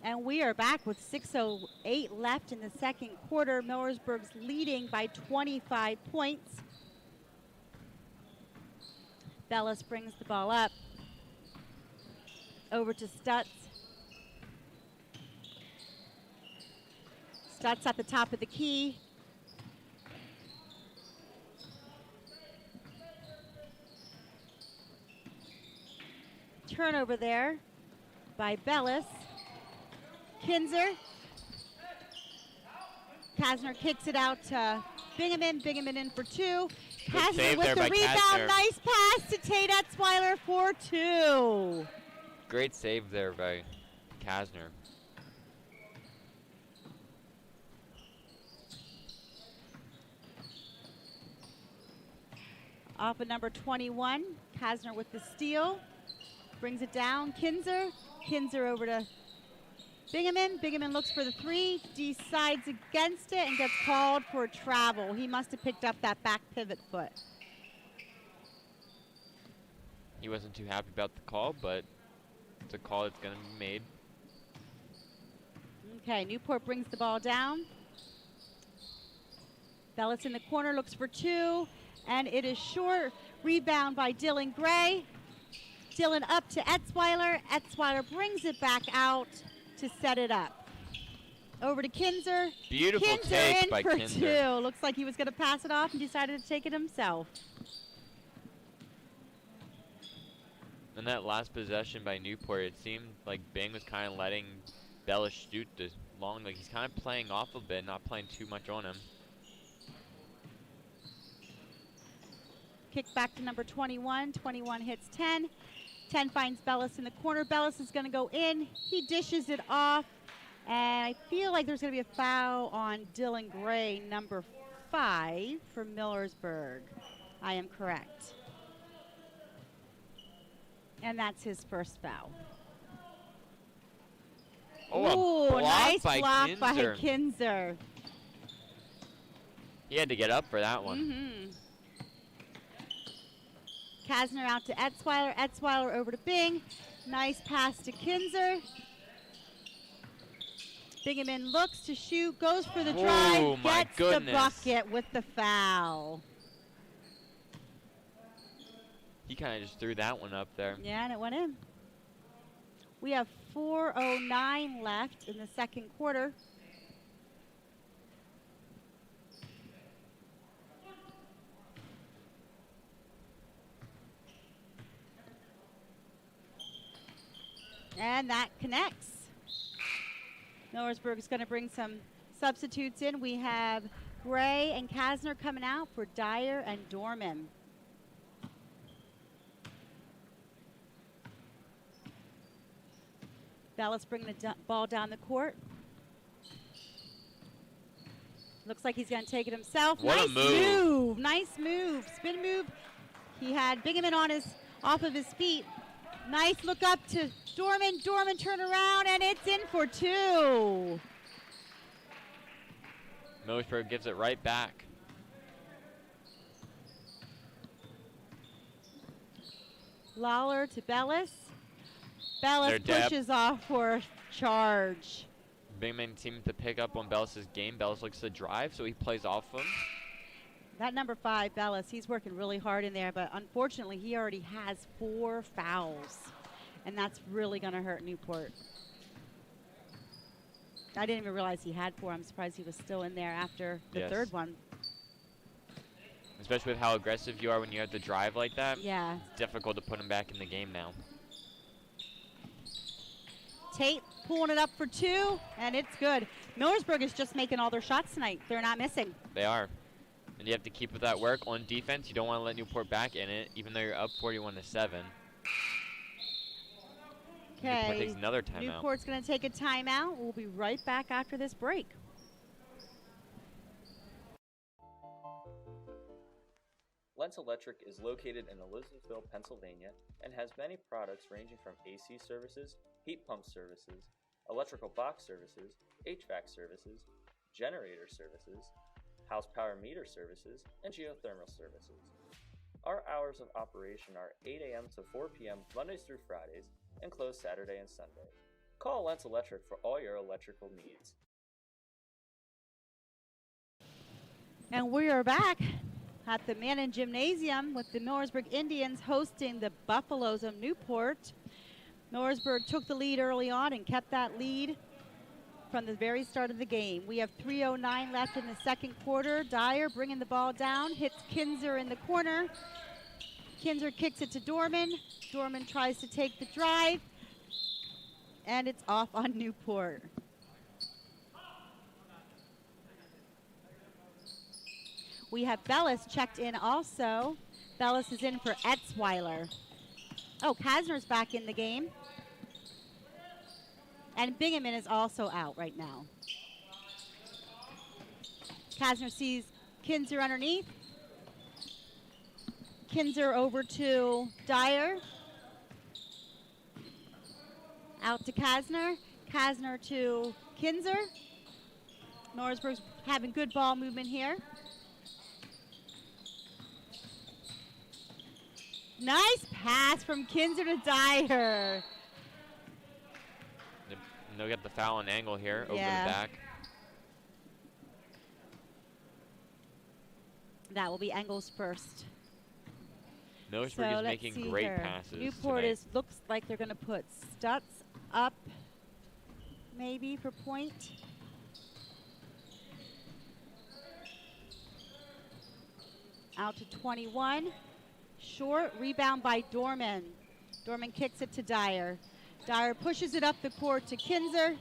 And we are back with 6:08 left in the second quarter. Millersburg's leading by 25 points. Bellis brings the ball up. Over to Stutz. Stutz at the top of the key. Turnover there. by Bellis. Kinzer. Kasner kicks it out to Bingaman. Bingaman in for 2. Kasner with the rebound. Kasner. Nice pass to Tate Etzweiler for 2. Great save there by Kasner. Off of number 21, Kasner with the steal. Brings it down, Kinzer. Kinzer over to Bingaman. Bingaman looks for the 3, decides against it, and gets called for a travel. He must have picked up that back pivot foot. He wasn't too happy about the call, but it's a call that's going to be made. Okay, Newport brings the ball down. Bellis in the corner, looks for 2, and it is short. Rebound by Dylan Gray. Dylan up to Etzweiler. Etzweiler brings it back out to set it up. Over to Kinzer. Beautiful Kinzer take in by for Kinzer. 2. Looks like he was going to pass it off and decided to take it himself. In that last possession by Newport, it seemed like Bing was kind of letting Bellis shoot this long. Like he's kind of playing off a bit, not playing too much on him. Kick back to number 21. 21 hits 10. 10 finds Bellis in the corner. Bellis is going to go in. He dishes it off. And I feel like there's going to be a foul on Dylan Gray, number 5 for Millersburg. I am correct. And that's his first foul. Oh, a block nice by block Kinzer. by Kinzer. He had to get up for that one. Mm-hmm. Kasner out to Etzweiler. Etzweiler over to Bing. Nice pass to Kinzer. Bingaman looks to shoot, goes for the drive, Oh, my gets goodness. the bucket with the foul. He kind of just threw that one up there. Yeah, and it went in. We have 4:09 left in the second quarter. And that connects. Millersburg is going to bring some substitutes in. We have Gray and Kasner coming out for Dyer and Dorman. Bellis bringing the ball down the court. Looks like he's going to take it himself. What a move. Nice move. Spin move. He had Bingaman off of his feet. Nice look up to Dorman. Dorman turn around, and it's in for 2. Millersburg gives it right back. Lawler to Bellis. Bellis pushes off for a charge. Bingman seems to pick up on Bellis' game. Bellis looks to drive, so he plays off him. That number 5, Bellis, he's working really hard in there, but unfortunately he already has 4 fouls, and that's really going to hurt Newport. I didn't even realize he had 4. I'm surprised he was still in there after the third one. Especially with how aggressive you are when you have to drive like that. Yeah. It's difficult to put him back in the game now. Tate pulling it up for 2, and it's good. Millersburg is just making all their shots tonight. They're not missing. They are. And you have to keep with that work on defense. You don't want to let Newport back in it, even though you're up 41-7. Newport takes another timeout. Newport's going to take a timeout. We'll be right back after this break. Lentz Electric is located in Elizabethville, Pennsylvania, and has many products ranging from AC services, heat pump services, electrical box services, HVAC services, generator services, house power meter services, and geothermal services. Our hours of operation are 8 a.m. to 4 p.m. Mondays through Fridays, and closed Saturday and Sunday. Call Lentz Electric for all your electrical needs. And we are back at the Manning Gymnasium with the Millersburg Indians hosting the Buffaloes of Newport. Millersburg took the lead early on and kept that lead from the very start of the game. We have 3:09 left in the second quarter. Dyer bringing the ball down, hits Kinzer in the corner. Kinzer kicks it to Dorman. Dorman tries to take the drive. And it's off on Newport. We have Bellis checked in also. Bellis is in for Etzweiler. Oh, Kasner's back in the game. And Bingaman is also out right now. Kasner sees Kinzer underneath. Kinzer over to Dyer. Out to Kasner. Kasner to Kinzer. Millersburg's having good ball movement here. Nice pass from Kinzer to Dyer. They'll get the foul on angle here over the back. That will be Engel's first. Millersburg is making great passes. Newport looks like they're going to put Stutz up maybe for point. Out to 21. Short rebound by Dorman. Dorman kicks it to Dyer. Dyer pushes it up the court to Kinzer.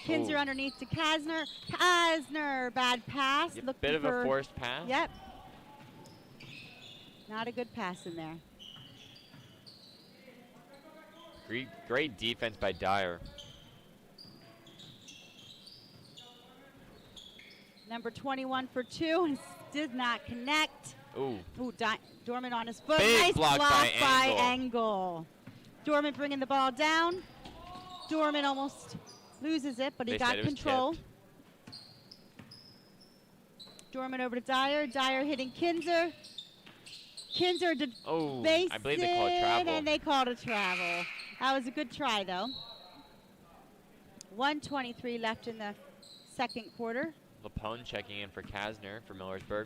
Kinzer underneath to Kasner. Kasner, bad pass. A bit of a forced pass. Yep. Not a good pass in there. Great defense by Dyer. Number 21 for 2 and did not connect. Ooh. Dorman on his foot. Big Nice block by Engel. Dorman bringing the ball down. Dorman almost loses it, but he got control. Dorman over to Dyer. Dyer hitting Kinzer. Kinzer did I believe they called travel. And they called a travel. That was a good try, though. 1:23 left in the second quarter. Lapone checking in for Kasner for Millersburg.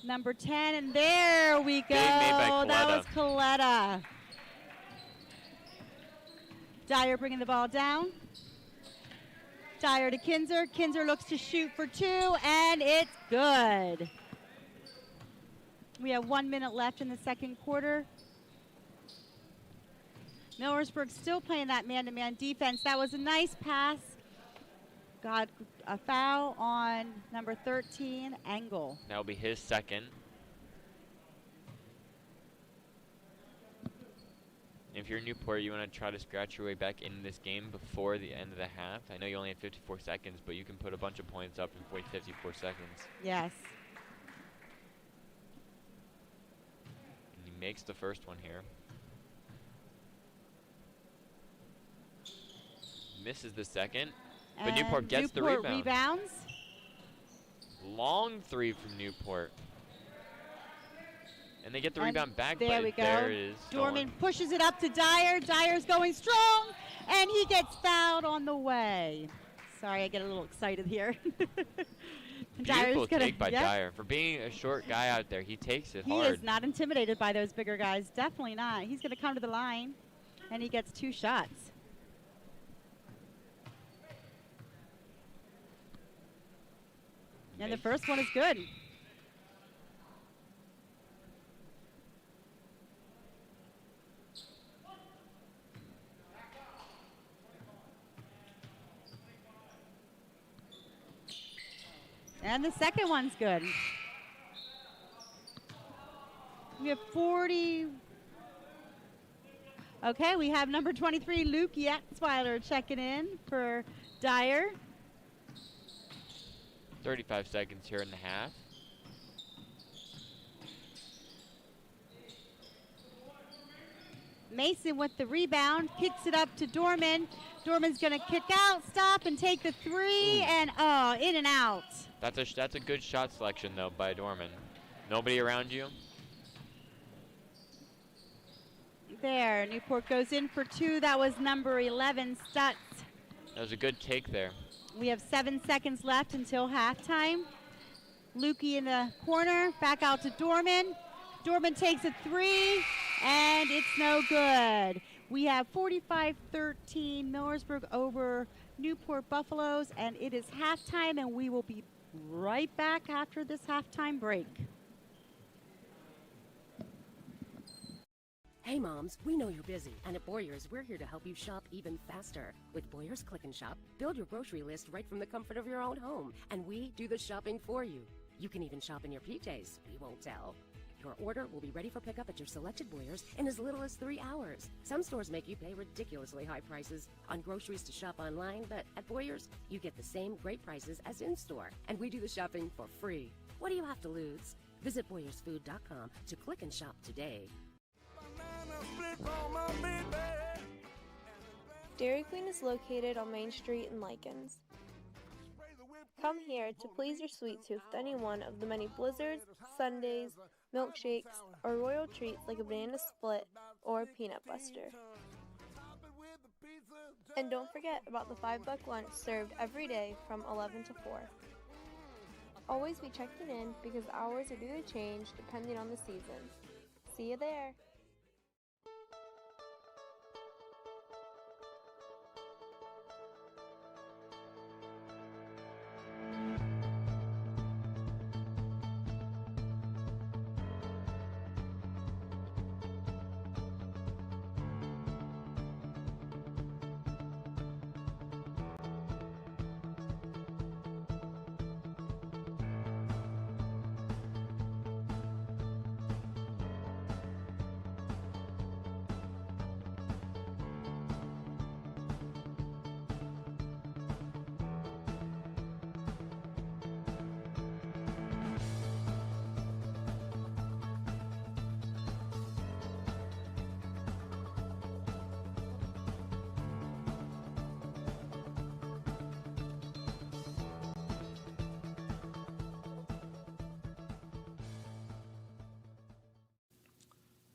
Number 10, and there we go. That was Coletta. Dyer bringing the ball down. Dyer to Kinzer. Kinzer looks to shoot for 2, and it's good. We have 1 minute left in the second quarter. Millersburg still playing that man-to-man defense. That was a nice pass. Got a foul on number 13, Engel. That will be his second. If you're Newport, you want to try to scratch your way back into this game before the end of the half. I know you only have 54 seconds, but you can put a bunch of points up in 54 seconds. Yes. And he makes the first one here. Misses the second, but and Newport gets the rebound. Rebounds. Long three from Newport. And they get the rebound back. There we go. There it is. Dorman pushes it up to Dyer. Dyer's going strong, and he gets fouled on the way. Sorry, I get a little excited here. Beautiful take by Dyer. For being a short guy out there, he takes it hard. He is not intimidated by those bigger guys. Definitely not. He's going to come to the line, and he gets 2 shots. And the first one is good. And the second one's good. We have 40. Okay, we have number 23, Luke Yatzweiler, checking in for Dyer. 35 seconds here in the half. Mason with the rebound, kicks it up to Dorman. Dorman's going to kick out, stop, and take the 3, and in and out. That's a good shot selection, though, by Dorman. Nobody around you? There, Newport goes in for 2. That was number 11, Stutz. That was a good take there. We have 7 seconds left until halftime. Lukey in the corner, back out to Dorman. Dorman takes a 3, and it's no good. We have 45-13, Millersburg over Newport Buffaloes, and it is halftime, and we will be right back after this halftime break. Hey moms, we know you're busy, and at Boyer's, we're here to help you shop even faster. With Boyer's Click and Shop, build your grocery list right from the comfort of your own home, and we do the shopping for you. You can even shop in your PJs, we won't tell. Your order will be ready for pickup at your selected Boyer's in as little as 3 hours. Some stores make you pay ridiculously high prices on groceries to shop online, but at Boyer's, you get the same great prices as in-store, and we do the shopping for free. What do you have to lose? Visit BoyersFood.com to click and shop today. Dairy Queen is located on Main Street in Lycans. Come here to please your sweet tooth with any one of the many blizzards, sundaes, milkshakes, or royal treats like a banana split or peanut buster. And don't forget about the $5 lunch served every day from 11 to 4. Always be checking in because hours are due to change depending on the season. See you there!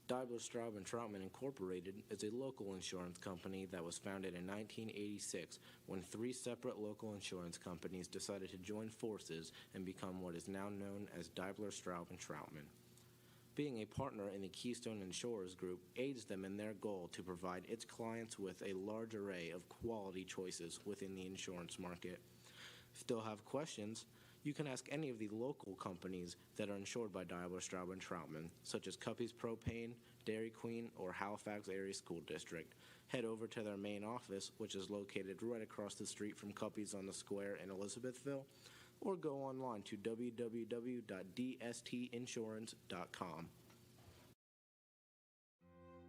Daimler, Straub & Troutman Incorporated is a local insurance company that was founded in 1986 when 3 separate local insurance companies decided to join forces and become what is now known as Daimler, Straub & Troutman. Being a partner in the Keystone Insurers Group aids them in their goal to provide its clients with a large array of quality choices within the insurance market. Still have questions? You can ask any of the local companies that are insured by Daimler, Straub & Troutman, such as Cuppy's Propane, Dairy Queen, or Halifax Area School District. Head over to their main office, which is located right across the street from Cuppy's on the Square in Elizabethville, or go online to www.dstinsurance.com.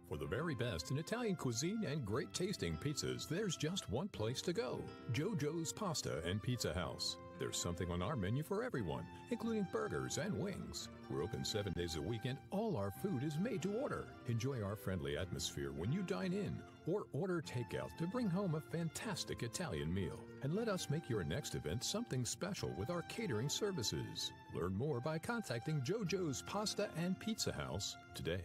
For the very best in Italian cuisine and great tasting pizzas, there's just one place to go. JoJo's Pasta and Pizza House. There's something on our menu for everyone, including burgers and wings. We're open 7 days a week and all our food is made to order. Enjoy our friendly atmosphere when you dine in or order takeout to bring home a fantastic Italian meal. And let us make your next event something special with our catering services. Learn more by contacting JoJo's Pasta and Pizza House today.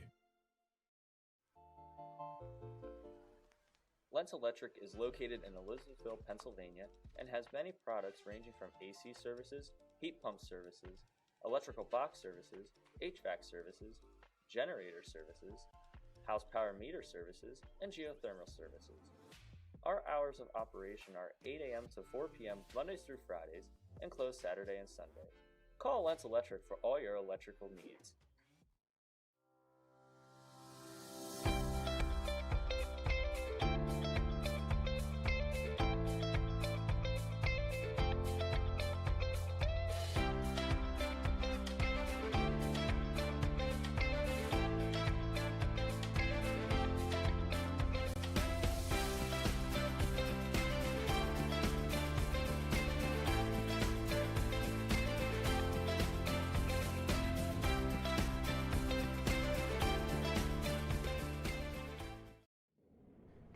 Lentz Electric is located in Elizabethville, Pennsylvania, and has many products ranging from AC services, heat pump services, electrical box services, HVAC services, generator services, house power meter services, and geothermal services. Our hours of operation are 8 a.m. to 4 p.m. Mondays through Fridays, and closed Saturday and Sunday. Call Lentz Electric for all your electrical needs.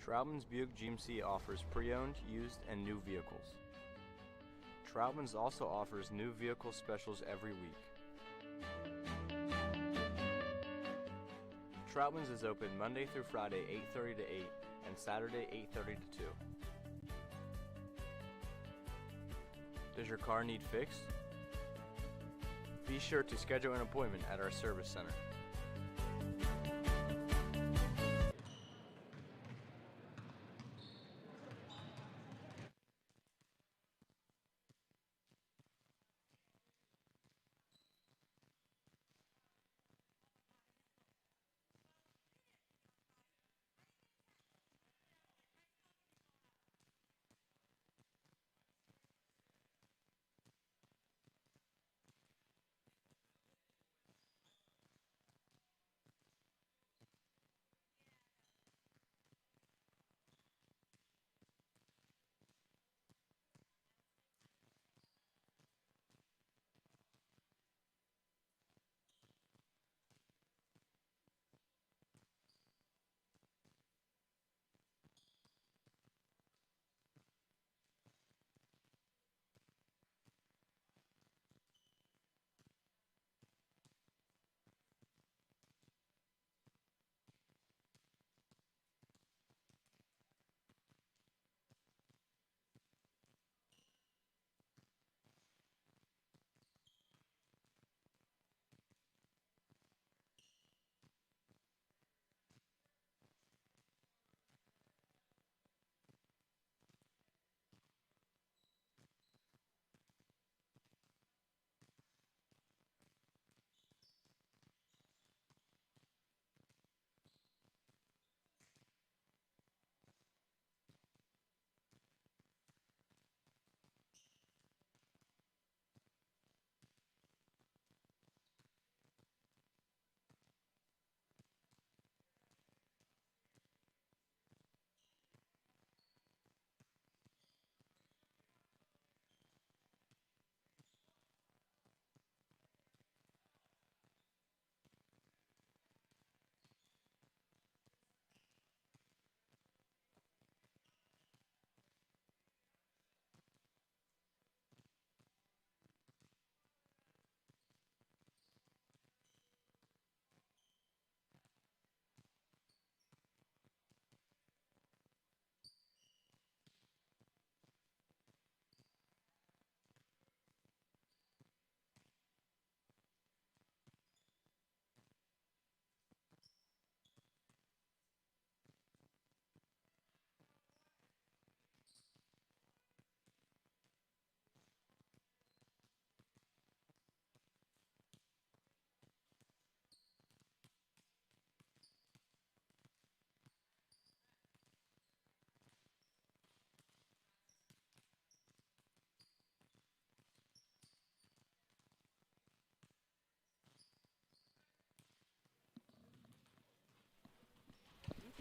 Troutman's Buick GMC offers pre-owned, used, and new vehicles. Troutman's also offers new vehicle specials every week. Troutman's is open Monday through Friday 8:30 to 8 and Saturday 8:30 to 2. Does your car need fixed? Be sure to schedule an appointment at our service center.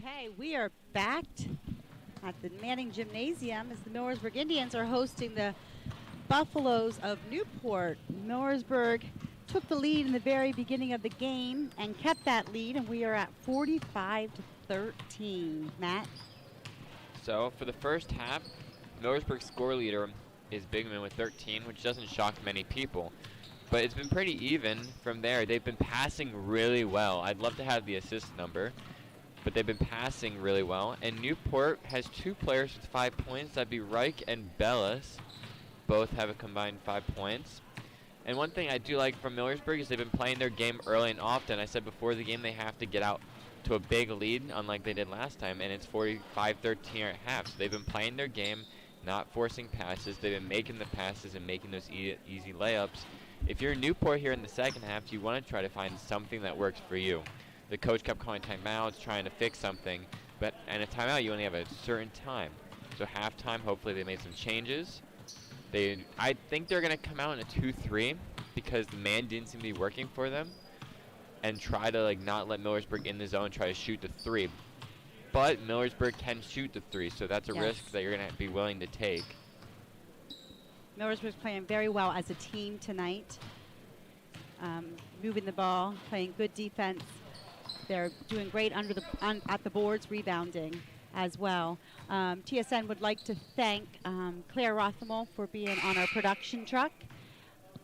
Okay, we are back at the Manning Gymnasium as the Millersburg Indians are hosting the Buffaloes of Newport. Millersburg took the lead in the very beginning of the game and kept that lead, and we are at 45-13. Matt? So for the first half, Millersburg's score leader is Bigman with 13, which doesn't shock many people. But it's been pretty even from there. They've been passing really well. I'd love to have the assist number, but they've been passing really well. And Newport has 2 players with 5 points. That'd be Reich and Bellis. Both have a combined 5 points. And one thing I do like from Millersburg is they've been playing their game early and often. I said before the game they have to get out to a big lead, unlike they did last time, and it's 45-13 at half. So they've been playing their game, not forcing passes. They've been making the passes and making those easy layups. If you're Newport here in the second half, you want to try to find something that works for you. The coach kept calling timeouts, trying to fix something, but in a timeout you only have a certain time. So halftime, hopefully they made some changes. I think they're going to come out in a 2-3 because the man didn't seem to be working for them, and try to not let Millersburg in the zone, try to shoot the 3. But Millersburg can shoot the 3, so that's a risk that you're going to be willing to take. Millersburg's playing very well as a team tonight. Moving the ball, playing good defense. They're doing great at the boards, rebounding as well. TSN would like to thank Claire Rothemel for being on our production truck.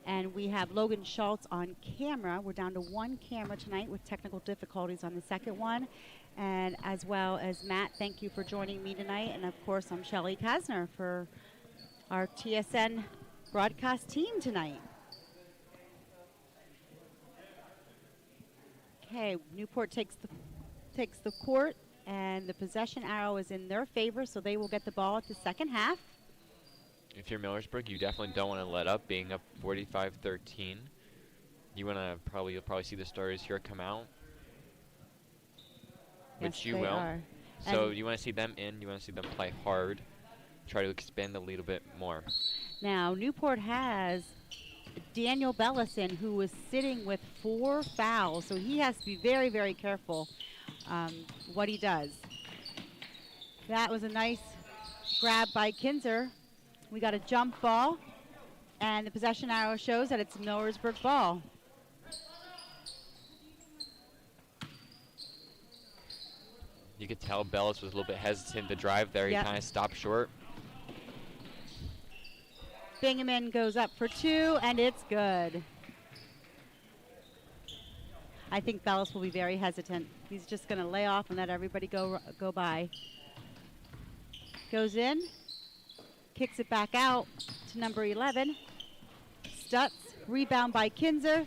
And we have Logan Schultz on camera. We're down to 1 camera tonight with technical difficulties on the second one. And as well as Matt, thank you for joining me tonight. And of course, I'm Shelly Kasner for our TSN broadcast team tonight. Okay, Newport takes the court, and the possession arrow is in their favor, so they will get the ball at the second half. If you're Millersburg, you definitely don't want to let up, being up 45-13. You'll probably see the starters here come out, which you will. So you want to see them in. You want to see them play hard, try to expand the lead a bit more. Now Newport has Daniel Bellison, who was sitting with 4 fouls, so he has to be very, very careful what he does. That was a nice grab by Kinzer. We got a jump ball, and the possession arrow shows that it's a Millersburg ball. You could tell Bellis was a little bit hesitant to drive there. He kind of stopped short. Bingaman goes up for 2, and it's good. I think Bellis will be very hesitant. He's just going to lay off and let everybody go by. Goes in, kicks it back out to number 11. Stutz, rebound by Kinzer.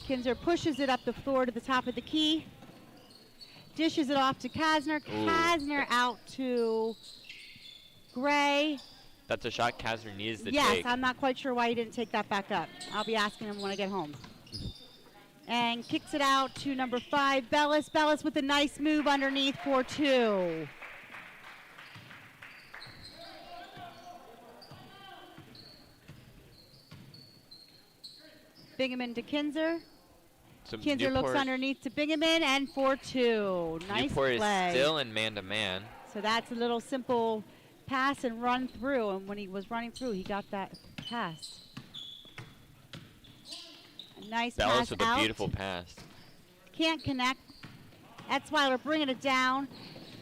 Kinzer pushes it up the floor to the top of the key. Dishes it off to Kasner. Kasner out to Gray. That's a shot Kasner needs to take. Yes, I'm not quite sure why he didn't take that back up. I'll be asking him when I get home. And kicks it out to number 5, Bellis. Bellis with a nice move underneath for 2. Bingaman to Kinzer. So Kinzer looks underneath to Bingaman, and for 2. Nice Newport play. is still in man-to-man. So that's a little simple pass and run through, and when he was running through, he got that pass. A nice Bellis pass with out. a beautiful pass. Can't connect. Etzweiler bringing it down.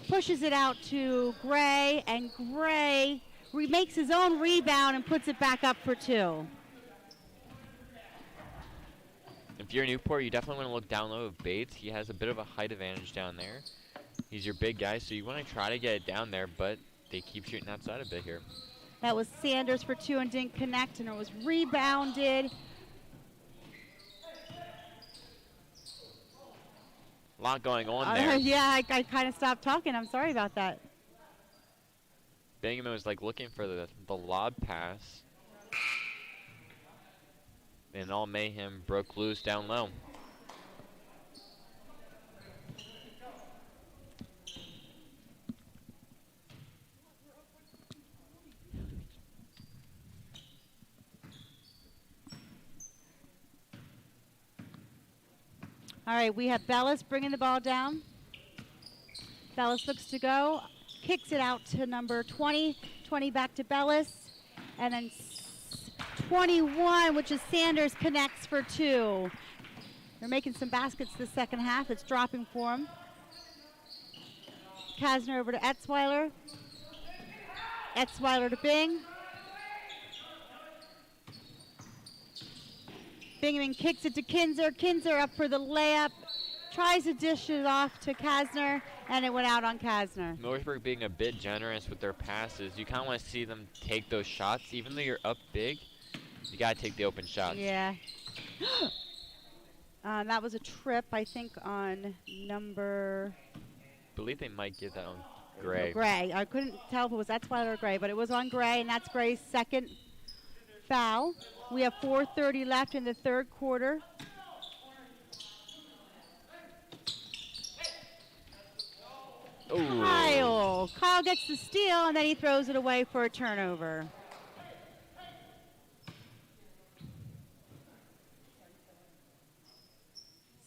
Pushes it out to Gray, and Gray makes his own rebound and puts it back up for 2. If you're Newport, you definitely want to look down low of Bates. He has a bit of a height advantage down there. He's your big guy, so you want to try to get it down there, but they keep shooting outside a bit here. That was Sanders for 2 and didn't connect, and it was rebounded. A lot going on there. Yeah, I kind of stopped talking. I'm sorry about that. Bingaman was looking for the lob pass. And all mayhem broke loose down low. All right, we have Bellis bringing the ball down. Bellis looks to go, kicks it out to number 20. 20 back to Bellis. And then 21, which is Sanders, connects for 2. They're making some baskets the second half. It's dropping for them. Kasner over to Etzweiler. Etzweiler to Bing. Bingaman kicks it to Kinzer. Kinzer up for the layup. Tries to dish it off to Kasner, and it went out on Kasner. Millersburg being a bit generous with their passes. You kind of want to see them take those shots. Even though you're up big, you got to take the open shots. Yeah. That was a trip, I think, on number... I believe they might give that on Gray. Gray. I couldn't tell if it was Etzweiler or Gray, but it was on Gray, and that's Gray's second foul. We have 4:30 left in the third quarter. Ooh. Kyle gets the steal, and then he throws it away for a turnover.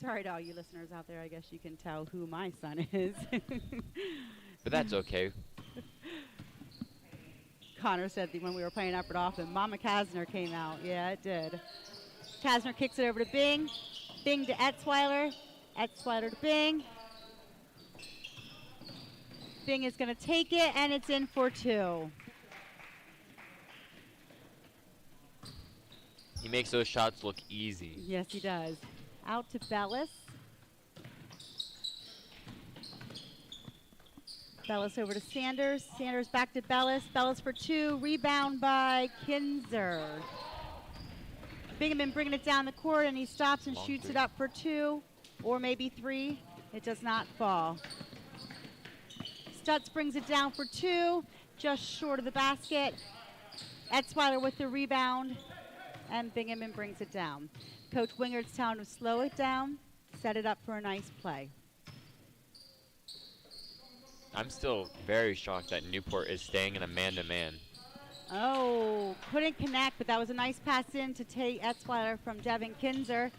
Sorry to all you listeners out there. I guess you can tell who my son is. But that's okay. Connor said that when we were playing Upper Dauphin, Mama Kasner came out. Yeah, it did. Kasner kicks it over to Bing. Bing to Etzweiler. Etzweiler to Bing. Bing is going to take it, and it's in for 2. He makes those shots look easy. Yes, he does. Out to Bellis. Bellis over to Sanders. Sanders back to Bellis. Bellis for 2. Rebound by Kinzer. Bingaman bringing it down the court, and he stops and shoots it up for 2, or maybe 3. It does not fall. Stutz brings it down for 2, just short of the basket. Etzweiler with the rebound, and Bingaman brings it down. Coach Wingard's telling him to slow it down, set it up for a nice play. I'm still very shocked that Newport is staying in a man-to-man. Oh, couldn't connect, but that was a nice pass in to take Etzweiler from Devin Kinzer.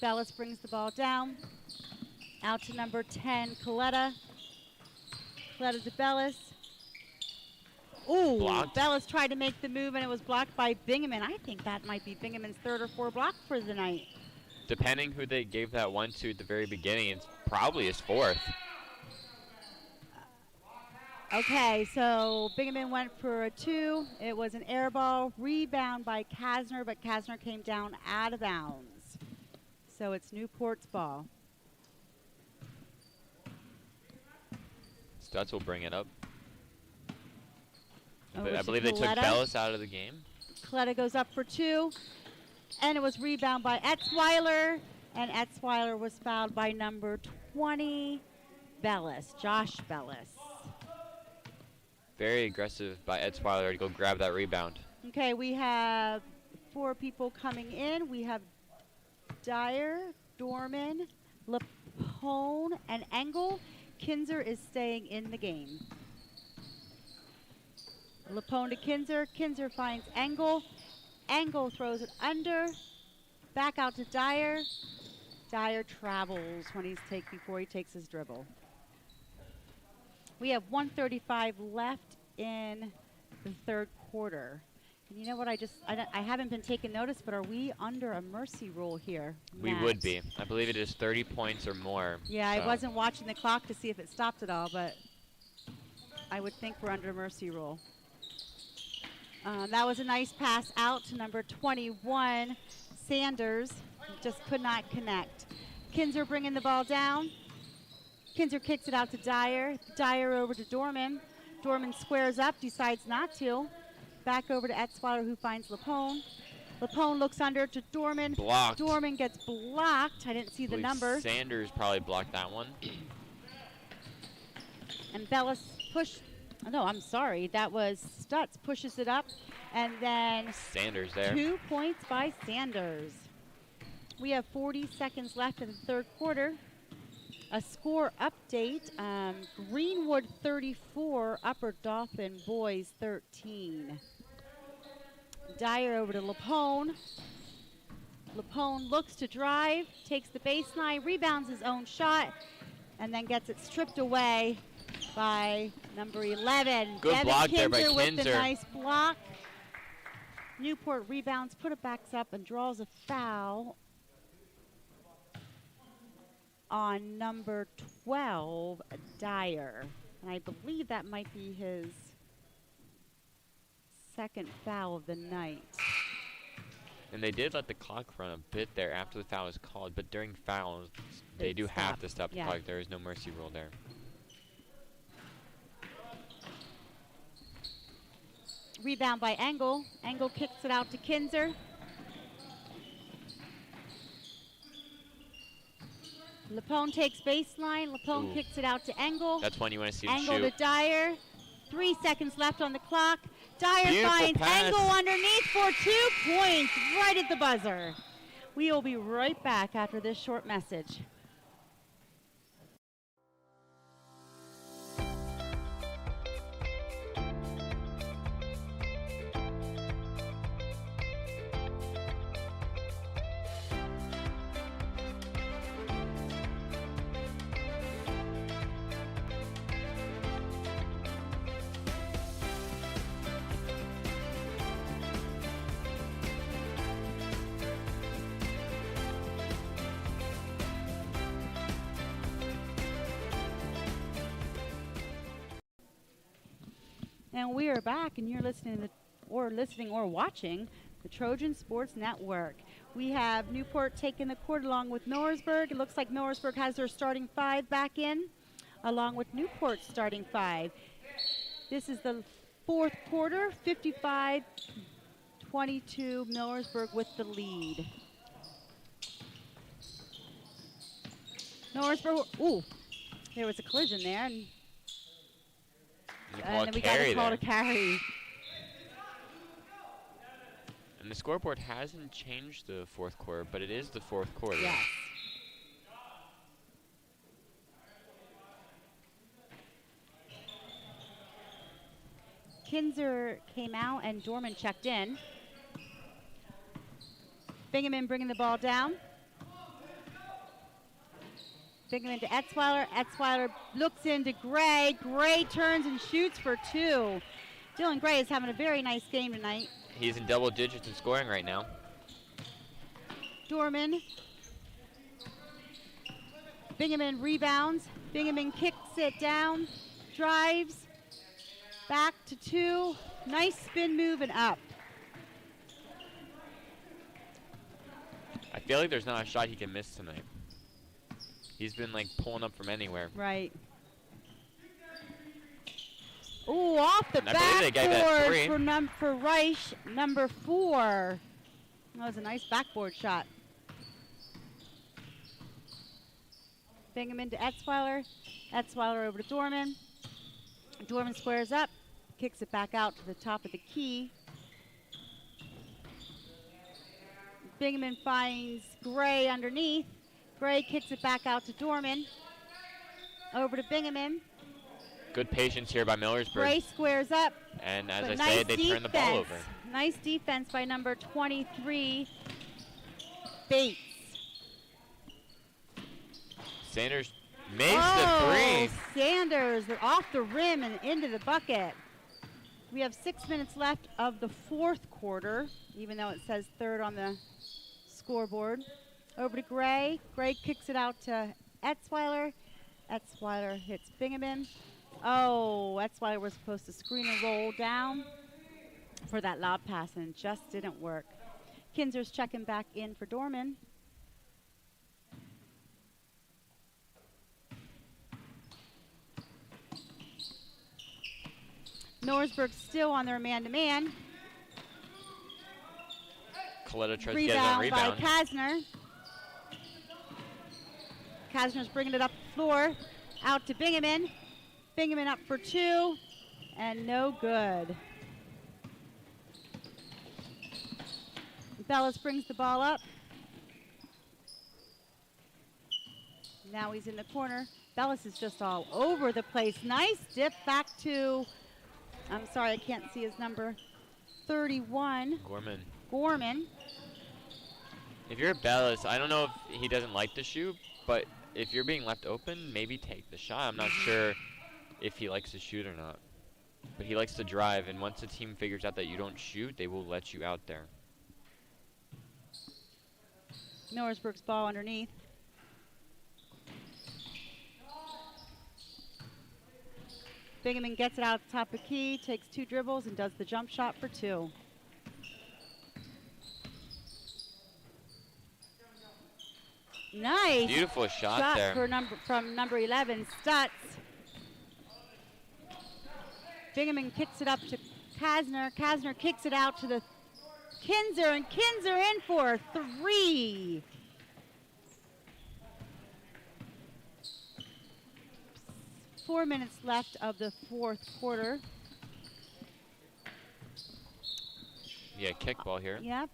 Bellis brings the ball down. Out to number 10, Coletta. Coletta to Bellis. Ooh, Blocked. Bellis tried to make the move, and it was blocked by Bingaman. I think that might be Bingaman's 3rd or 4th block for the night. Depending who they gave that one to at the very beginning, it's probably his 4th. Okay, so Bingaman went for a 2. It was an air ball. Rebound by Kasner, but Kasner came down out of bounds. So it's Newport's ball. Stutz will bring it up. Over I to believe they took Coletta. Bellis out of the game. Coletta goes up for 2, and it was rebound by Etzweiler, and Etzweiler was fouled by number 20, Bellis, Josh Bellis. Very aggressive by Etzweiler to go grab that rebound. Okay, we have 4 people coming in. We have Dyer, Dorman, Lapone, and Engel. Kinzer is staying in the game. Lapone to Kinzer. Kinzer finds Engel. Engel throws it under. Back out to Dyer. Dyer travels before he takes his dribble. We have 1:35 left in the third quarter. And you know what, I haven't been taking notice, but are we under a mercy rule here, We Matt? would be. I believe it is 30 points or more. Yeah, so. I wasn't watching the clock to see if it stopped at all, but I would think we're under a mercy rule. That was a nice pass out to number 21, Sanders. Just could not connect. Kinzer bringing the ball down. Kinzer kicks it out to Dyer. Dyer over to Dorman. Dorman squares up, decides not to. Back over to Etzweiler, who finds Lapone. Lapone looks under to Dorman. Blocked. Dorman gets blocked. I didn't see the number. Sanders probably blocked that one. And Bellis I'm sorry. That was Stutz pushes it up. And then Sanders there. 2 points by Sanders. We have 40 seconds left in the third quarter. A score update, Greenwood 34, Upper Dauphin boys 13. Dyer over to Lapone. Lapone looks to drive, takes the baseline, rebounds his own shot, and then gets it stripped away by number 11. Good Devin block there by Kinzer with the Kinzer. nice block. Newport rebounds, put it backs up, and draws a foul on number 12, Dyer. And I believe that might be his second foul of the night. And they did let the clock run a bit there after the foul was called, but during fouls, they do have to stop the clock. There is no mercy rule there. Rebound by Engel. Engel kicks it out to Kinzer. Lapone takes baseline. Lapone kicks it out to Engel. That's one you want to see him Engel shoot. to Dyer. 3 seconds left on the clock. Dyer Beautiful finds pass. Engel underneath for 2 points right at the buzzer. We will be right back after this short message. And we are back, and you're listening or watching the Trojan Sports Network. We have Newport taking the court along with Millersburg. It looks like Millersburg has their starting 5 back in, along with Newport's starting 5. This is the 4th quarter, 55-22, Millersburg with the lead. Millersburg, there was a collision there, and then we got a call to carry. And the scoreboard hasn't changed the 4th quarter, but it is the 4th quarter. Yes. Kinzer came out and Dorman checked in. Bingaman bringing the ball down. Bingaman to Etzweiler. Etzweiler looks into Gray. Gray turns and shoots for 2. Dylan Gray is having a very nice game tonight. He's in double digits in scoring right now. Dorman. Bingaman rebounds. Bingaman kicks it down. Drives. Back to 2. Nice spin move and up. I feel like there's not a shot he can miss tonight. He's been like pulling up from anywhere. Right. Ooh, off the backboard for Reich, number 4. That was a nice backboard shot. Bingaman to Etzweiler. Etzweiler over to Dorman. Dorman squares up, kicks it back out to the top of the key. Bingaman finds Gray underneath. Gray kicks it back out to Dorman. Over to Bingaman. Good patience here by Millersburg. Gray squares up. And as I said, they turn the ball over. Nice defense by number 23, Bates. Sanders makes the 3. Sanders off the rim and into the bucket. We have 6 minutes left of the 4th quarter, even though it says 3rd on the scoreboard. Over to Gray. Gray kicks it out to Etzweiler. Etzweiler hits Bingaman. Etzweiler was supposed to screen and roll down for that lob pass, and it just didn't work. Kinzer's checking back in for Dorman. Millersburg still on their man-to-man. Coletta tries to get it on rebound. By Kasner. Kasner's bringing it up the floor. Out to Bingaman. Bingaman up for 2. And no good. Bellis brings the ball up. Now he's in the corner. Bellis is just all over the place. Nice dip back to, I'm sorry, I can't see his number, 31. Gorman. If you're Bellis, I don't know if he doesn't like the shoot, but if you're being left open, maybe take the shot. I'm not sure if he likes to shoot or not. But he likes to drive, and once the team figures out that you don't shoot, they will let you out there. Millersburg's ball underneath. Bingaman gets it out at the top of the key, takes 2 dribbles, and does the jump shot for 2. Nice. Beautiful shot there. From number 11, Stutz. Bingaman kicks it up to Kasner. Kasner kicks it out to the Kinzer, and Kinzer in for 3. Four minutes left of the 4th quarter. Yeah, kickball here. Yep.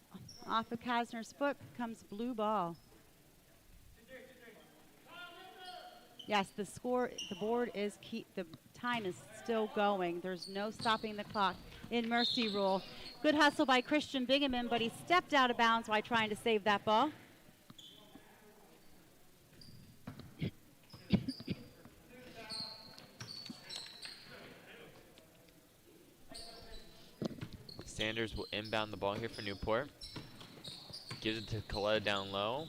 Off of Kasner's foot comes blue ball. Yes, the board is the time is still going. There's no stopping the clock in mercy rule. Good hustle by Christian Bingaman, but he stepped out of bounds while trying to save that ball. Sanders will inbound the ball here for Newport. Gives it to Coletta down low.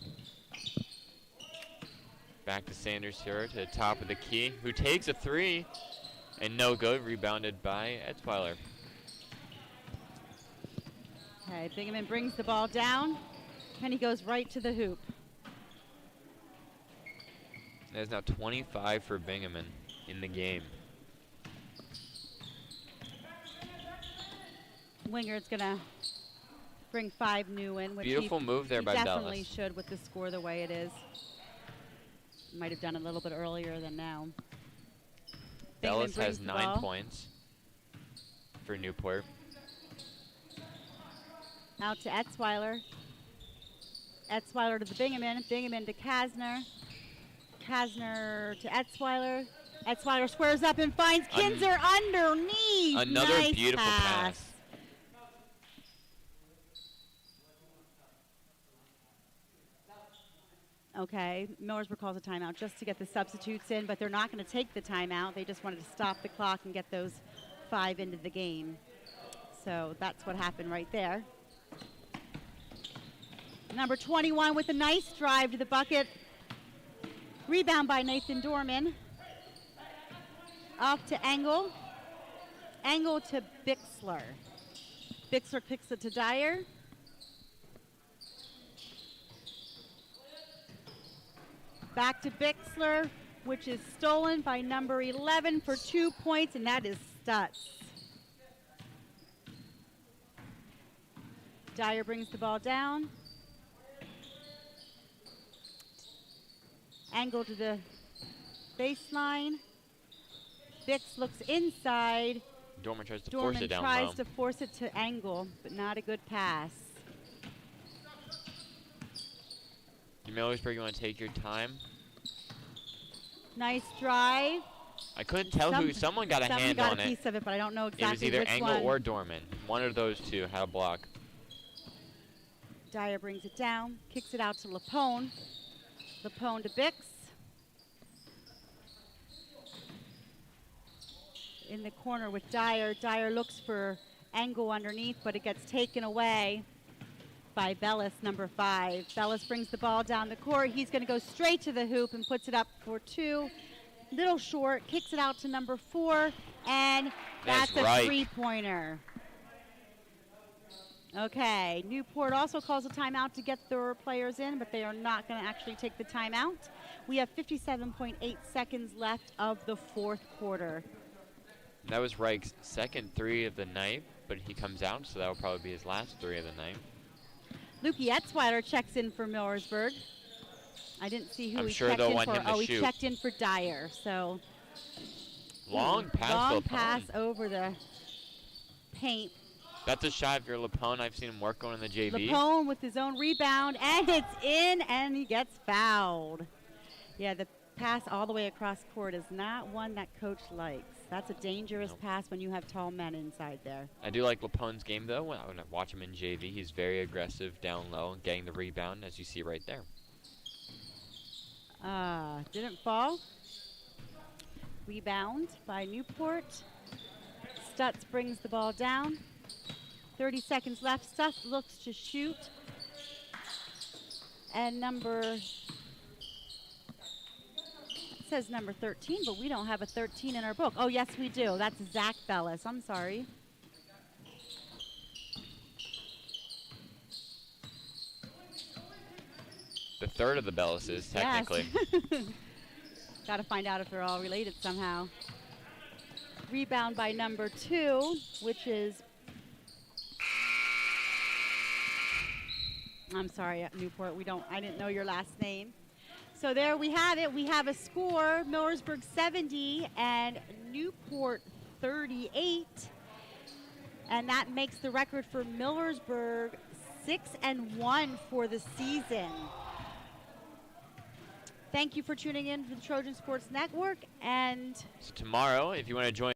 Back to Sanders here to the top of the key, who takes a 3, and no good, rebounded by Etzweiler. Okay, Bingaman brings the ball down, and he goes right to the hoop. That is now 25 for Bingaman in the game. Wingard's gonna bring 5 new in, which Beautiful move there by Bellis. Definitely Bellis. should with the score the way it is. Might have done a little bit earlier than now. Bellis has 9 points for Newport. Out to Etzweiler. Etzweiler to the Bingaman. Bingaman to Kasner. Kasner to Etzweiler. Etzweiler squares up and finds Kinzer underneath. Another nice beautiful pass. Okay, Millersburg calls a timeout just to get the substitutes in, but they're not going to take the timeout. They just wanted to stop the clock and get those 5 into the game. So that's what happened right there. Number 21 with a nice drive to the bucket. Rebound by Nathan Dorman. Off to Engel. Engel to Bixler. Bixler picks it to Dyer. Back to Bixler, which is stolen by number 11 for 2 points, and that is Stutz. Dyer brings the ball down. Angle to the baseline. Bix looks inside. Dorman tries to force it down low. Dorman tries to force it to Angle, but not a good pass. Millersburg, you want to take your time? Nice drive. I couldn't tell who. Someone got a hand on it. Someone got a piece of it, but I don't know exactly It was either which Angle one. or Dorman. One of those two had a block. Dyer brings it down, kicks it out to Lapone. Lapone to Bix. In the corner with Dyer. Dyer looks for Angle underneath, but it gets taken away by Bellis, number 5. Bellis brings the ball down the court. He's going to go straight to the hoop and puts it up for 2. Little short, kicks it out to number 4, and that's a 3-pointer. Okay, Newport also calls a timeout to get their players in, but they are not going to actually take the timeout. We have 57.8 seconds left of the 4th quarter. That was Reich's second 3 of the night, but he comes out, so that will probably be his last 3 of the night. Lukey Etzweiler checks in for Millersburg. I didn't see who I'm he sure checked they'll in want for. him to he shoot. checked in for Dyer. So Long pass. Long pass over the paint. That's a shot if you're Lapone. I've seen him work on in the JV. Lapone with his own rebound, and it's in, and he gets fouled. Yeah, the pass all the way across court is not one that coach likes. That's a dangerous pass when you have tall men inside there. I do like Lapone's game, though. When I watch him in JV, he's very aggressive down low and getting the rebound, as you see right there. Didn't fall. Rebound by Newport. Stutz brings the ball down. 30 seconds left. Stutz looks to shoot. And it says number 13, but we don't have a 13 in our book. Oh, yes, we do. That's Zach Bellis. I'm sorry. The third of the Bellises, technically. Yes. Got to find out if they're all related somehow. Rebound by number 2, which is, I'm sorry, Newport, I didn't know your last name. So there we have it. We have a score, Millersburg 70 and Newport 38. And that makes the record for Millersburg 6-1 for the season. Thank you for tuning in for the Trojan Sports Network. And so tomorrow, if you want to join